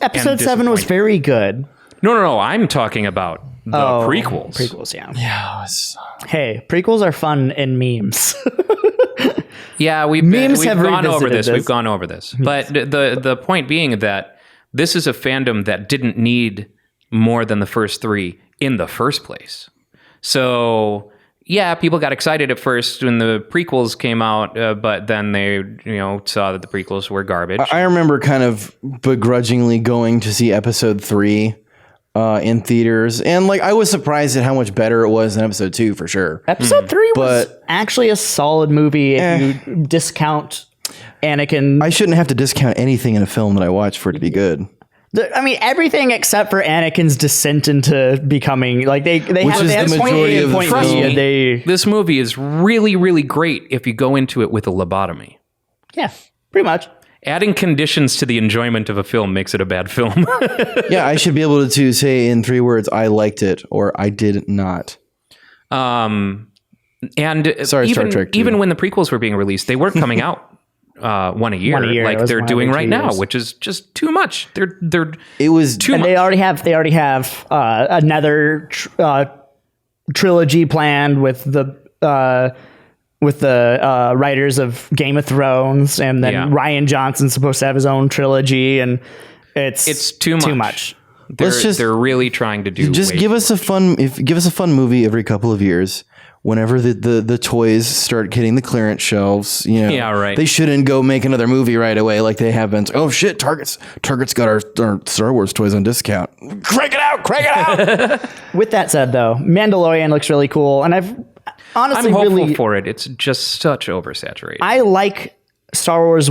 episode 7 was disappointing. very good. No. I'm talking about the prequels. Prequels, yeah. Yeah, Hey, prequels are fun in memes. Yeah, we've Memes have gone over revisited this. this. We've gone over this. But the point being that this is a fandom that didn't need more than the first 3 in the first place. So yeah, people got excited at first when the prequels came out, but then they saw that the prequels were garbage. I remember kind of begrudgingly going to see episode 3 in theaters. And like, I was surprised at how much better it was than episode 2 for sure. Episode 3 was But- actually a solid movie if you discount Anakin. I shouldn't have to discount anything in a film that I watch for it to be good. I mean, everything except for Anakin's descent into becoming like they Which have is they have the point majority A of and the point film. B, and they This movie is really, really great if you go into it with a lobotomy. yeah, pretty much. Adding conditions to the enjoyment of a film makes it a bad film. Yeah, I should be able to say in 3 words, I liked it or I did not. And Sorry, Star even, Trek 2. even when the prequels were being released, they were coming out one a year, One a year. It like was they're one doing every right 2 now, years. which is just too much. They're It was too And much. they already have another trilogy planned with the writers of Game of Thrones, and then Yeah. Ryan Johnson's supposed to have his own trilogy, and it's too much. Too much. They're really trying to do. just way give us a fun movie every couple of years. Whenever the toys start hitting the clearance shelves, Yeah, right. They shouldn't go make another movie right away like they have been. Oh shit, Target's got our Star Wars toys on discount. Crank it out! With that said, though, Mandalorian looks really cool, and I've honestly I'm hopeful really for it. It's just such oversaturated. I like Star Wars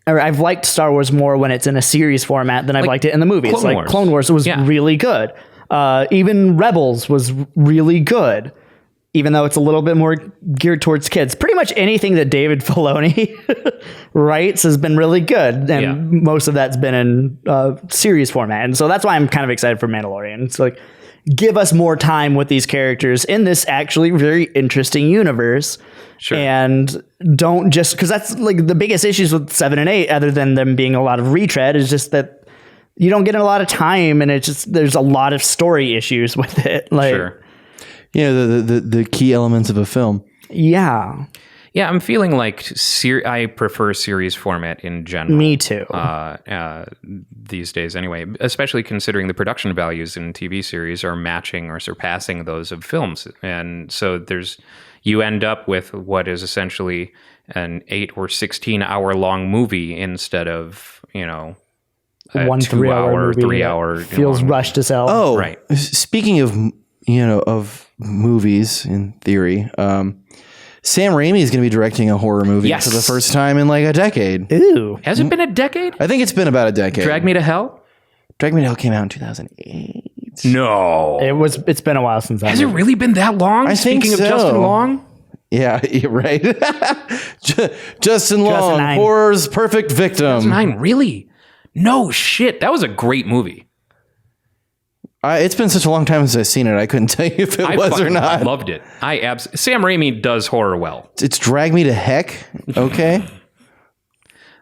I've liked Star Wars more when it's in a series format than I've liked it in the movies. Clone Like Wars. Clone Wars was Yeah. really good. Even Rebels was really good, even though it's a little bit more geared towards kids. Pretty much anything that David Filoni writes has been really good, and Yeah. most of that's been in series format. And so that's why I'm kind of excited for Mandalorian. It's like, give us more time with these characters in this actually very interesting universe. Sure. And don't just, because that's like the biggest issues with 7 and 8, other than them being a lot of retread, is just that you don't get a lot of time, and it's just, there's a lot of story issues with it. Like, Sure. The key elements of a film. yeah, Yeah, I'm feeling like I prefer series format in general. me too. These days anyway, especially considering the production values in TV series are matching or surpassing those of films. And so you end up with what is essentially an 8 or 16 hour long movie instead of, a 1 2 3-hour hour, movie 3 that hour feels long rushed as hell. Oh, Right. Speaking of of movies in theory, Sam Raimi is going to be directing a horror movie Yes. for the first time in like a decade. Ew. Has it been a decade? I think it's been about a decade. Drag Me to Hell? Drag Me to Hell came out in 2008. No. It's been a while since Has it really been that long? I think Speaking so. of Justin Long? Yeah, you're right. Justin Long, Nine. horror's perfect victim. 9, really? No shit. That was a great movie. It's been such a long time since I've seen it. I couldn't tell you if it was or fucking not. loved it. Sam Raimi does horror well. It's Drag Me to Heck. Okay.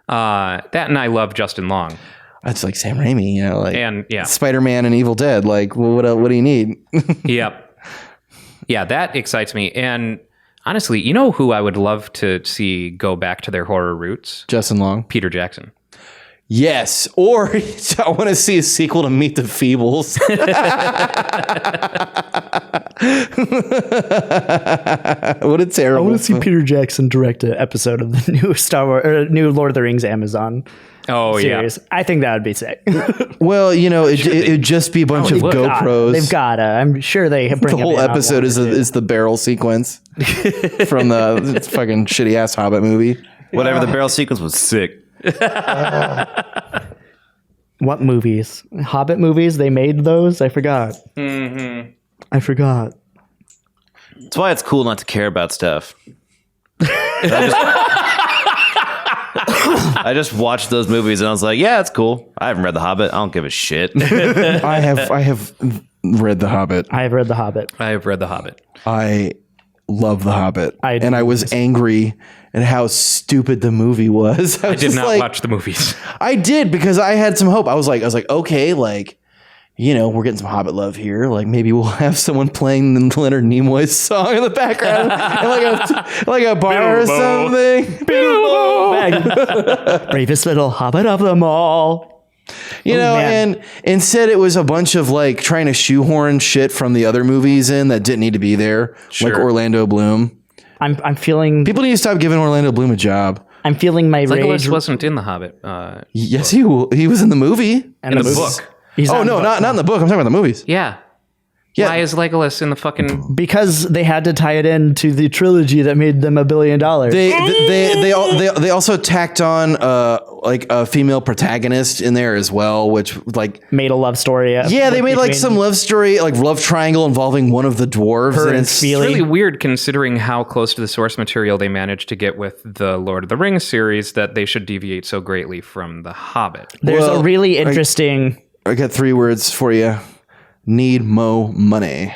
That and I love Justin Long. That's like Sam Raimi, And yeah. Spider-Man and Evil Dead. Like, what do you need? Yep. Yeah, that excites me. And honestly, you know who I would love to see go back to their horror roots? Justin Long. Peter Jackson. Yes, or I want to see a sequel to Meet the Feebles. What a terrible! I want to see film. Peter Jackson direct an episode of the new Star Wars or new Lord of the Rings Amazon Oh series. I think that would be sick. Well, it'd just be a bunch of GoPros. They've gotta. I'm sure they bring The whole it in on episode one is or two. is the barrel sequence from the fucking shitty ass Hobbit movie. Whatever, the barrel sequence was sick. What movies? Hobbit movies? They made those? I forgot. I forgot. That's why it's cool not to care about stuff. I just watched those movies and I was like, yeah, it's cool. I haven't read The Hobbit. I don't give a shit. I have read The Hobbit. I have read The Hobbit. I have read The Hobbit. I love The Hobbit, I and I was angry at how stupid the movie was. I did not watch the movies. I did because I had some hope. I was like, okay, like, we're getting some Hobbit love here. Like maybe we'll have someone playing the Leonard Nimoy song in the background, like a bar or something. Bravest little Hobbit of them all. Man. And instead it was a bunch of like trying to shoehorn shit from the other movies in that didn't need to be there, like Orlando Bloom. I'm feeling. People need to stop giving Orlando Bloom a job. I'm feeling my Legolas rage. wasn't in The Hobbit. Yes, he was in the movie. And in the book. He's Oh no, not in the book. I'm talking about the movies. Yeah. Yeah. Why is Legolas in the fucking... because they had to tie it into the trilogy that made them $1 billion. They also tacked on like a female protagonist in there as well, which like made a love story. they made like some love story, like love triangle involving one of the dwarves. Her and and it's Feely. It's really weird considering how close to the source material they managed to get with the Lord of the Rings series that they should deviate so greatly from The Hobbit. There's Well, a really interesting. I got 3 words for you: need mo money.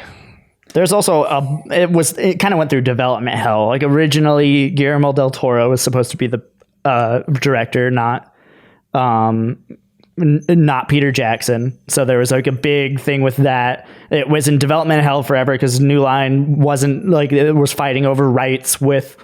There's also it kind of went through development hell. Like originally, Guillermo del Toro was supposed to be the director, not Peter Jackson. So there was like a big thing with that. It was in development hell forever because New Line wasn't like it was fighting over rights with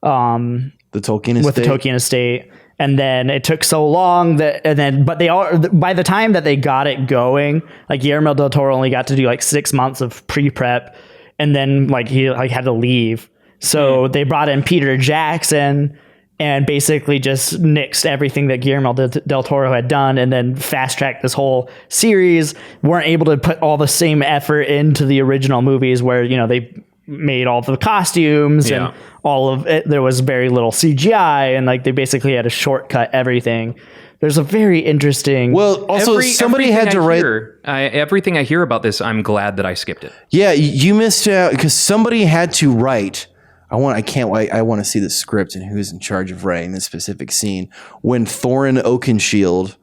The Tolkien estate. with the Tolkien estate. And then it took so long but by the time that they got it going, like Guillermo del Toro only got to do like 6 months of pre-prep, and then like he had to leave. So they brought in Peter Jackson and basically just nixed everything that Guillermo del Toro had done, and then fast-tracked this whole series. Weren't able to put all the same effort into the original movies where, they made all the costumes and all of it. There was very little CGI, and like they basically had to shortcut everything. There's a very interesting. Well, also somebody had to write. Everything I hear about this, I'm glad that I skipped it. Yeah, you missed out because somebody had to write. I want to see the script and who's in charge of writing this specific scene when Thorin Oakenshield,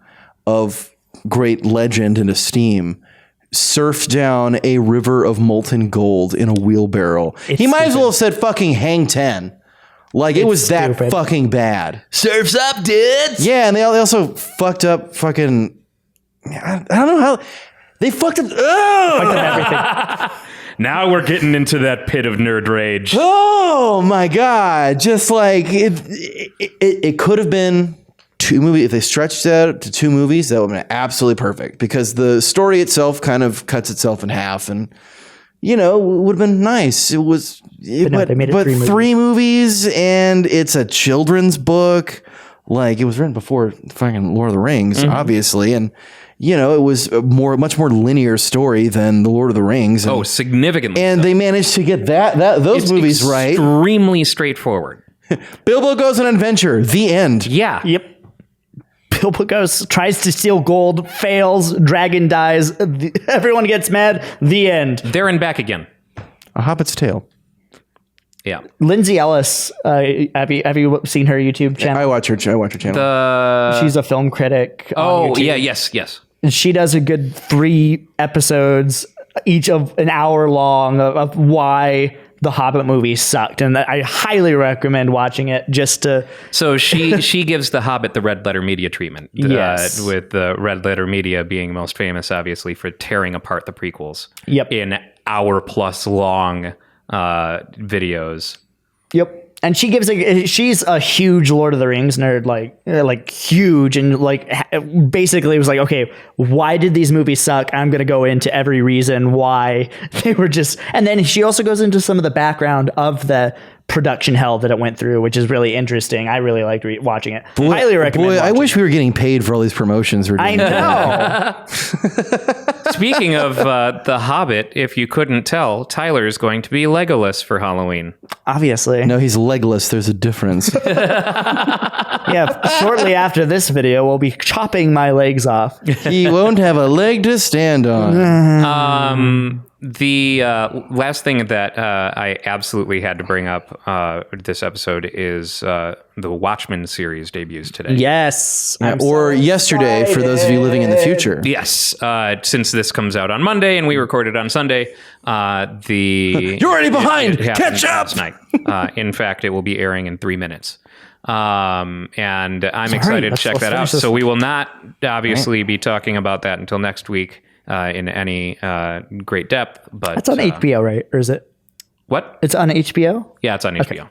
of great legend and esteem, surfed down a river of molten gold in a wheelbarrow. He might as well have said fucking hang 10. Like it was that stupid. fucking bad. Surf's up, dudes. Yeah, and they also fucked up fucking. I don't know how they fucked up. everything. Now we're getting into that pit of nerd rage. Oh my god! Just like it could have been 2 movies. If they stretched it out to 2 movies, that would have been absolutely perfect because the story itself kind of cuts itself in half, and would have been nice. It was, But no, they made it 3 movies, and it's a children's book. Like it was written before fucking Lord of the Rings, obviously, and it was a much more linear story than the Lord of the Rings. And, Significantly. and they managed to get those movies right. Extremely straightforward. Bilbo goes on an adventure. The end. Yeah. Yep. Bilbo tries to steal gold, fails, dragon dies, everyone gets mad, the end. There and back again. A Hobbit's Tale. Yeah. Lindsay Ellis, have you seen her YouTube channel? I watch her channel. She's a film critic. on YouTube. Yeah, yes. And she does a good 3 episodes, each of an hour long, of why the Hobbit movie sucked, and I highly recommend watching it just to. So she gives The Hobbit the Red Letter Media treatment. Yes. With the Red Letter Media being most famous, obviously, for tearing apart the prequels. Yep. In hour-plus long videos. Yep. And she's a huge Lord of the Rings nerd, like huge, and like basically was like, okay, why did these movies suck? I'm gonna go into every reason why they were just, and then she also goes into some of the background of the production hell that it went through, which is really interesting. I really liked watching it. Highly recommend. Boy, I watching wish it. we were getting paid for all these promotions we're doing. I know. Speaking of The Hobbit, if you couldn't tell, Tyler's going to be Legolas for Halloween. Obviously. No, he's legless. There's a difference. Yeah. Shortly after this video, we'll be chopping my legs off. He won't have a leg to stand on. The last thing that I absolutely had to bring up this episode is the Watchmen series debuts today. Yes. Or yesterday, for those of you living in the future. Yes, since this comes out on Monday and we recorded on Sunday, You're already behind! it happened Catch up! last night. In fact, it will be airing in 3 minutes. And I'm excited to check that out. So we will not obviously be talking about that until next week in any great depth. But It's on HBO, right? Or is it? What? It's on HBO? Yeah, it's on HBO.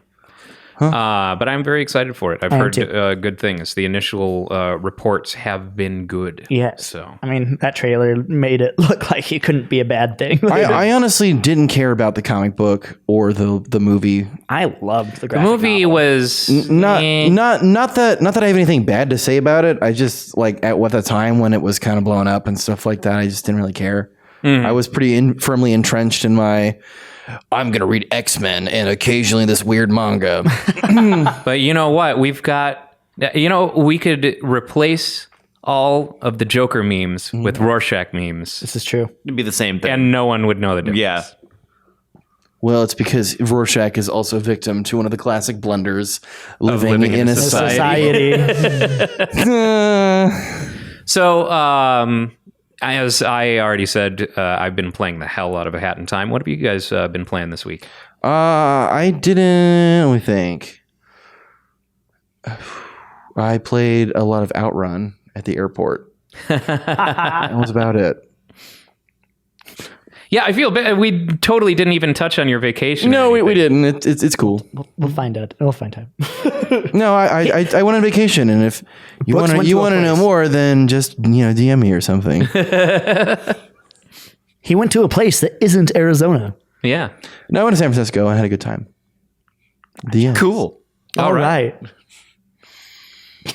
But I'm very excited for it. I've heard good things. The initial reports have been good. Yes. So I mean, that trailer made it look like it couldn't be a bad thing. I honestly didn't care about the comic book or the movie. I loved the the graphic movie novel. was Not that I have anything bad to say about it. I just like at the time when it was kind of blown up and stuff like that, I just didn't really care. I was pretty firmly entrenched in my I'm going to read X-Men and occasionally this weird manga. But you know what? We've got, we could replace all of the Joker memes with Rorschach memes, This is true. It'd be the same thing. and no one would know the difference. Yeah. Well, it's because Rorschach is also a victim to one of the classic blunders living in a society. So, as I already said, I've been playing the hell out of A Hat in Time. What have you guys been playing this week? I didn't. Let me think. I played a lot of Outrun at the airport. That was about it. Yeah, I feel we totally didn't even touch on your vacation. No, or we anything. didn't. It's cool. We'll find out. We'll find time. No, I went on vacation, and if you Brooks want went to a to know place. more, then just DM me or something. He went to a place that isn't Arizona. Yeah. No, I went to San Francisco. I had a good time. The end. Cool. All right.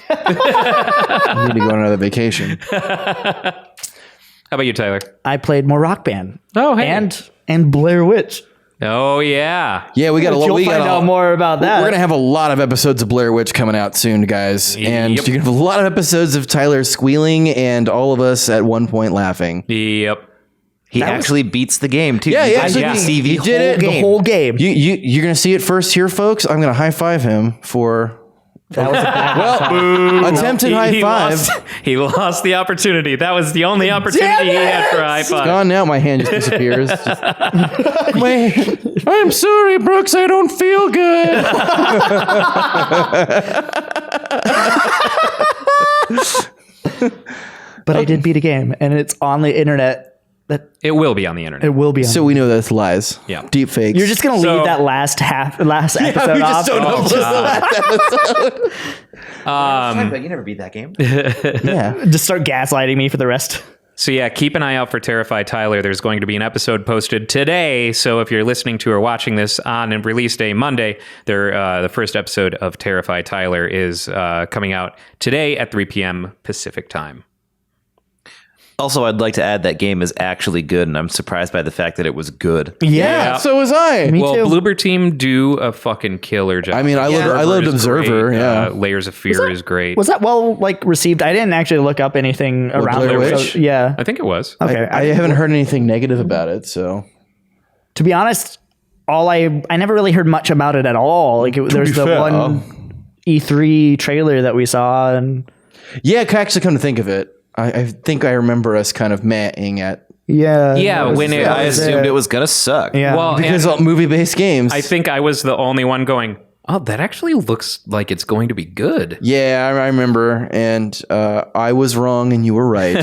I need to go on another vacation. How about you, Tyler? I played more Rock Band. Oh, hey. And Blair Witch. Oh, yeah. Yeah, we got a lot. You'll We find got out more about that. We're gonna have a lot of episodes of Blair Witch coming out soon, guys, and Yep. you're gonna have a lot of episodes of Tyler squealing and all of us at one point laughing. Yep. He actually beats the game, too. Yeah, You yeah, guys so get to he- see he did it. the whole game. You're gonna see it first here, folks. I'm gonna high five him for That was a bad attempted high five. He lost the opportunity. That was the only opportunity he had for a high five. Gone now. My hand just disappears. I'm sorry, Brooks. I don't feel good. But I did beat a game, and it's on the internet. That It will be on the internet. it will be on. So we know that's lies. Yeah. Deep fakes. You're just gonna So- leave that last episode we off. just don't know. You never beat that game. Yeah. Just start gaslighting me for the rest. So yeah, keep an eye out for Terrify Tyler. There's going to be an episode posted today. So if you're listening to or watching this on and release day Monday, the first episode of Terrify Tyler is coming out today at 3 p.m. Pacific time. Also, I'd like to add that game is actually good, and I'm surprised by the fact that it was good. Yeah. So was I. Me Well, too. Bloober Team do a fucking killer job. I mean, I loved is Observer. great. Yeah. Layers of Fear is great. Was that well received? I didn't actually look up anything around Blair it. Witch? So, yeah. I think it was. Okay. I haven't heard anything negative about it. So To be honest, I never really heard much about it at all. Like there's the fair, one E3 trailer that we saw, and yeah, actually, come to think of it, I think I remember us kind of matting at Yeah, that when it- that I assumed it. it was going to suck. Yeah. Well, because and of movie-based games. I think I was the only one going, oh, that actually looks like it's going to be good. Yeah, I remember, and I was wrong and you were right.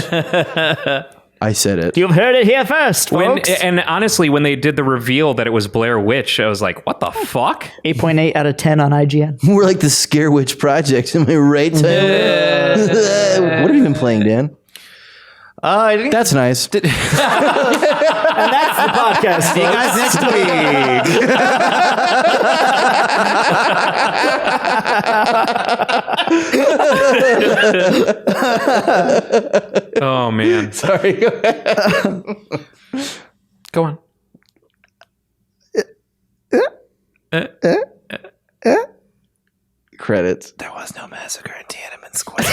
I said it. You've heard it here first, folks. And honestly, when they did the reveal that it was Blair Witch, I was like, what the fuck? 8.8 out of 10 on IGN. We're like the Scare Witch Project. Am I right, Tyler? What have you been playing, Dan? That's nice. And that's the podcast. See you guys next week. Oh, man. Sorry. Go ahead. Go on. Credits. There was no massacre in Tiananmen Square.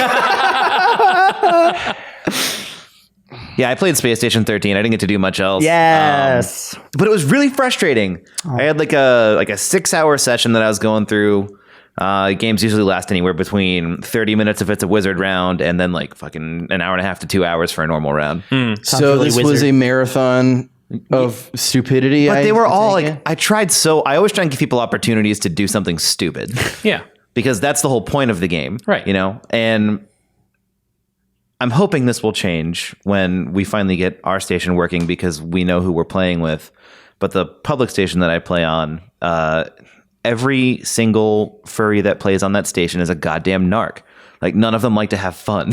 Yeah, I played Space Station 13. I didn't get to do much else. Yes. But it was really frustrating. I had like a 6-hour session that I was going through. Games usually last anywhere between 30 minutes if it's a wizard round, and then like fucking an hour and a half to 2 hours for a normal round. So really this was wizard. a marathon of stupidity. But they were all like, it? I always try and give people opportunities to do something stupid. Yeah. Because that's the whole point of the game. Right. You know? And I'm hoping this will change when we finally get our station working, because we know who we're playing with. But the public station that I play on, every single furry that plays on that station is a goddamn narc. Like, none of them like to have fun.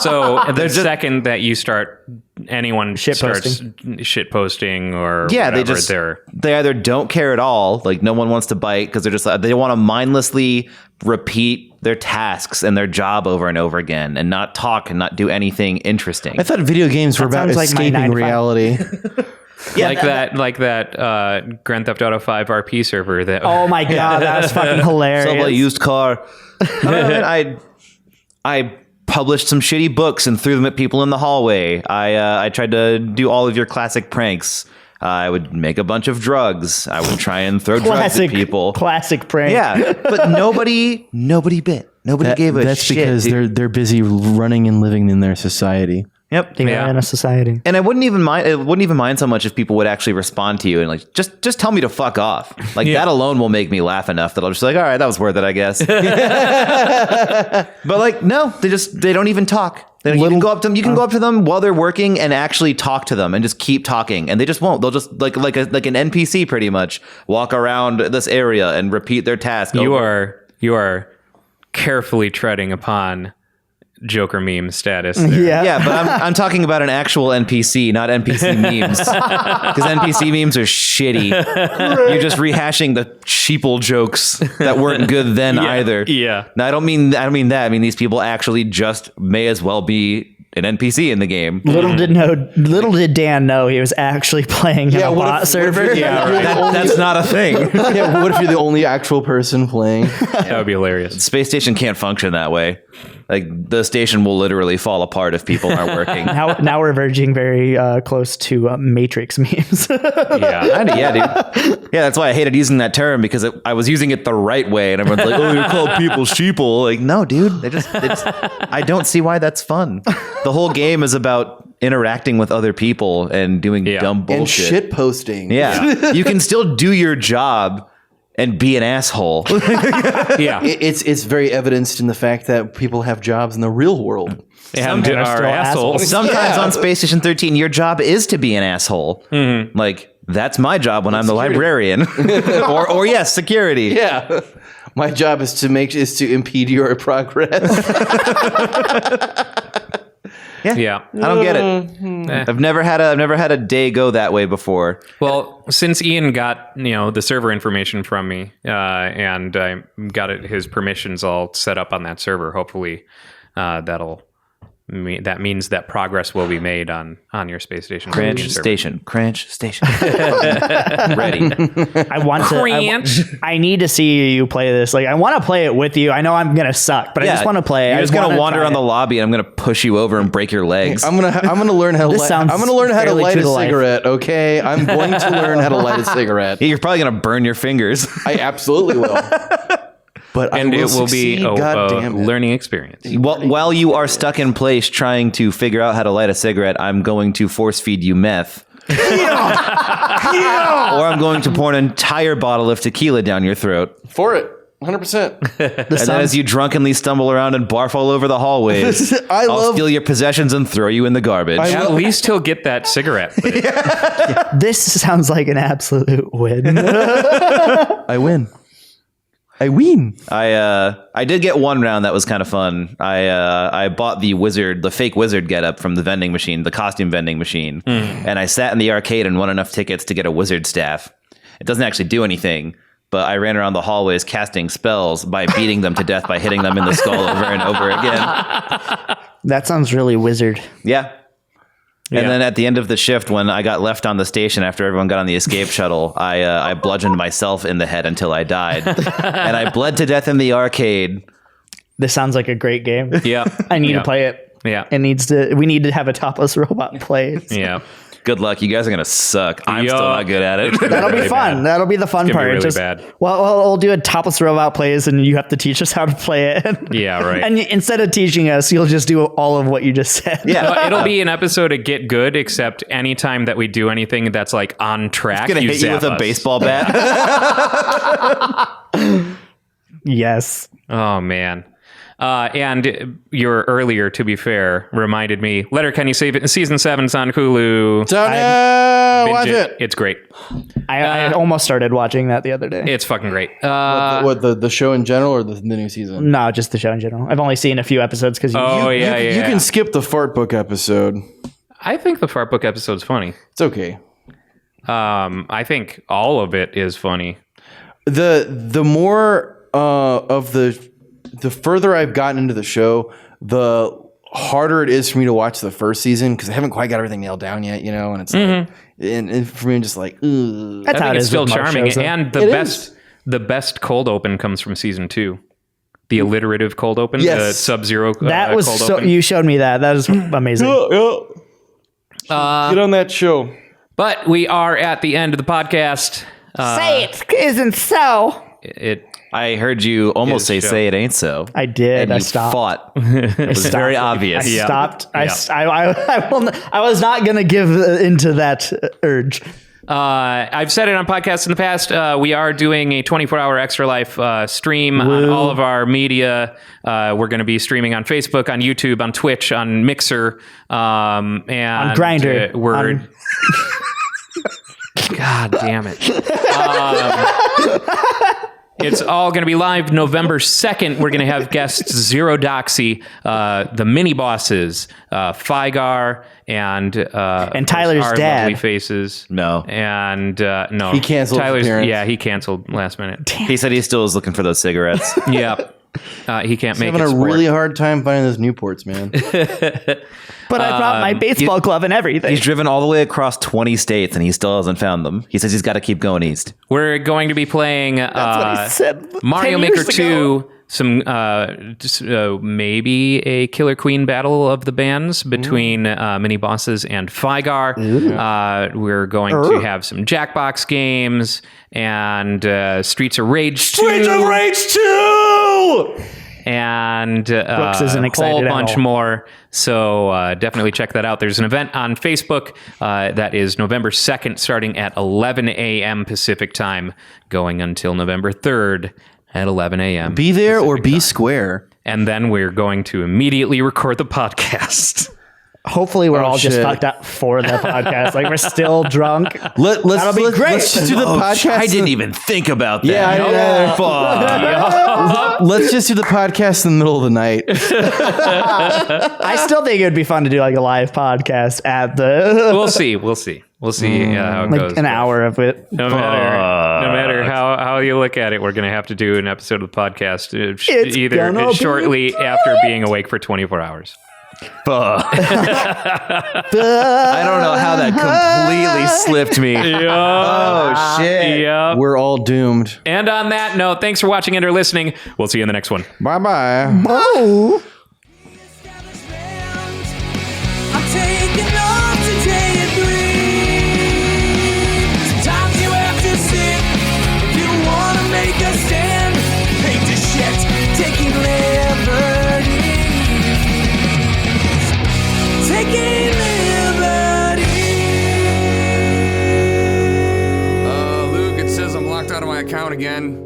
So the second that you start, anyone starts shit posting or Yeah, whatever, they either don't care at all, like no one wants to bite because they're just they want to mindlessly repeat their tasks and their job over and over again and not talk and not do anything interesting. I thought video games were about sounds like my escaping 9 to 5. reality. like that Grand Theft Auto 5 RP server that Oh my God, that was fucking hilarious. Sell a used car. I published some shitty books and threw them at people in the hallway. I tried to do all of your classic pranks. I would make a bunch of drugs. I would try and throw drugs at people. Classic prank. Yeah, but nobody bit. Nobody gave a That's shit. because they're busy running and living in their society. Yep. They are in a society. And I wouldn't even mind so much if people would actually respond to you and like just tell me to fuck off. Like that alone will make me laugh enough that I'll just be like, all right, that was worth it, I guess. But like, no, they don't even talk. You can go up to them while they're working and actually talk to them and just keep talking, and they just won't. They'll just like an NPC pretty much walk around this area and repeat their task. you are carefully treading upon Joker meme status there. Yeah, but I'm talking about an actual NPC, not NPC memes. Because NPC memes are shitty. You're just rehashing the sheeple jokes that weren't good then either. Yeah. No, I don't mean that. I mean these people actually just may as well be an NPC in the game. Little did Dan know he was actually playing in a bot server. That's not a thing. Yeah, what if you're the only actual person playing? That would be hilarious. Space Station can't function that way. Like the station will literally fall apart if people aren't working. Now we're verging very close to Matrix memes. Yeah. Dude. Yeah, that's why I hated using that term, because I was using it the right way, and everyone's like, "Oh, you call people sheeple." Like, no, dude. They just I don't see why that's fun. The whole game is about interacting with other people and doing dumb bullshit And shit posting. Yeah, you can still do your job and be an asshole. Yeah. It's very evidenced in the fact that people have jobs in the real world. And are assholes. Sometimes on Space Station 13, your job is to be an asshole. Mm-hmm. Like, that's my job when I'm the librarian. or yes, security. Yeah. My job is to impede your progress. Yeah. I don't get it. I've never had a day go that way before. Well, since Ian got the server information from me, and I got his permissions all set up on that server, hopefully that means that progress will be made on your Space Station. Cringe station. Ready. I need to see you play this. Like, I want to play it with you. I know I'm gonna suck, but I just want to play. You're just gonna wander around the lobby, and I'm gonna push you over and break your legs. I'm gonna learn how to light a cigarette. Okay, I'm going to learn how to light a cigarette. You're probably gonna burn your fingers. I absolutely will. But it will be a learning experience. While you are stuck in place trying to figure out how to light a cigarette, I'm going to force feed you meth. Or I'm going to pour an entire bottle of tequila down your throat. For it. 100%. And then as you drunkenly stumble around and barf all over the hallways, I I'll love- steal your possessions and throw you in the garbage. At least he'll get that cigarette. This sounds like an absolute win. I win. I win. I did get one round that was kind of fun. I bought the fake wizard getup from the vending machine, the costume vending machine, and I sat in the arcade and won enough tickets to get a wizard staff. It doesn't actually do anything, but I ran around the hallways casting spells by beating them to death by hitting them in the skull over and over again. That sounds really wizard. Yeah. And then at the end of the shift, when I got left on the station after everyone got on the escape shuttle, I bludgeoned myself in the head until I died. And I bled to death in the arcade. This sounds like a great game. Yeah. I need to play it. Yeah. We need to have a topless robot play it. Yeah. Good luck. You guys are going to suck. I'm still not good at it. That'll be fun. bad. That'll be the fun It's gonna part. be really bad. Well, we'll do a topless robot plays, and you have to teach us how to play it. Yeah, right. And instead of teaching us, you'll just do all of what you just said. Yeah. It'll be an episode of Get Good, except anytime that we do anything that's like on track, I'm going to hit you zap with a us. baseball bat. Yes. Oh man. And your earlier, to be fair, reminded me. Letterkenny season 7's on Hulu. Watch Binge it. It's great. I almost started watching that the other day. It's fucking great. What the show in general or the new season? No, just the show in general. I've only seen a few episodes because You can skip the fart book episode. I think the fart book episode's funny. It's okay. I think all of it is funny. The more of the further I've gotten into the show, the harder it is for me to watch the first season because I haven't quite got everything nailed down yet, and it's like, and for me, I'm just like, ugh. That's I how think it it's is still with most charming, shows, though. and the best cold open comes from season 2. The alliterative cold open, the Yes. Sub-Zero That was cold so. open. You showed me that. That was amazing. Get on that show. But we are at the end of the podcast. Say it isn't so. I heard you almost His show. say it ain't so. I did. And I you stopped. fought. It was very obvious. I stopped. Yeah. I was not going to give into that urge. I've said it on podcasts in the past. We are doing a 24-hour Extra Life stream on all of our media. We're going to be streaming on Facebook, on YouTube, on Twitch, on Mixer, and On Grindr. We're God damn it. It's all going to be live November 2nd. We're going to have guests Zero Doxy, the mini bosses, Fygar, and Tyler's our dad. lovely faces. No. And no. He canceled his Tyler's, appearance. yeah, he canceled last minute. He said he still is looking for those cigarettes. Yeah. He can't make Having it a sport. really hard time finding those Newports, man. But I brought my baseball glove and everything. He's driven all the way across 20 states and he still hasn't found them. He says he's got to keep going east. We're going to be playing That's what he said Mario 10 Maker years ago. 2, some maybe a Killer Queen battle of the bands between mini bosses and Fygar. We're going to have some Jackbox games and Streets of Rage 2. Streets of Rage 2! And Brooks isn't a excited whole at bunch all. more. So definitely check that out. There's an event on Facebook that is November 2nd, starting at 11 a.m. Pacific time, going until November 3rd at 11 a.m. Be there or Pacific be time. square. And then we're going to immediately record the podcast. Hopefully, we're all just shit. fucked up for the podcast. Like we're still drunk. Let's just do the podcast. I didn't even think about that. Yeah, I didn't either. Let's just do the podcast in the middle of the night. I still think it would be fun to do like a live podcast at the We'll see. We'll see how it goes. like an hour of it. No matter how you look at it, we're going to have to do an episode of the podcast It's either gonna be shortly after being awake for 24 hours. I don't know how that completely slipped me. Oh, shit. Yep. We're all doomed. And on that note, thanks for watching and or listening. We'll see you in the next one. Bye-bye. Oh. I'm taking off today at 3. Sometimes you have to sit if you want to make a stand. Paint the shit, taking liberties. Taking liberties. Luke, it says I'm locked out of my account again.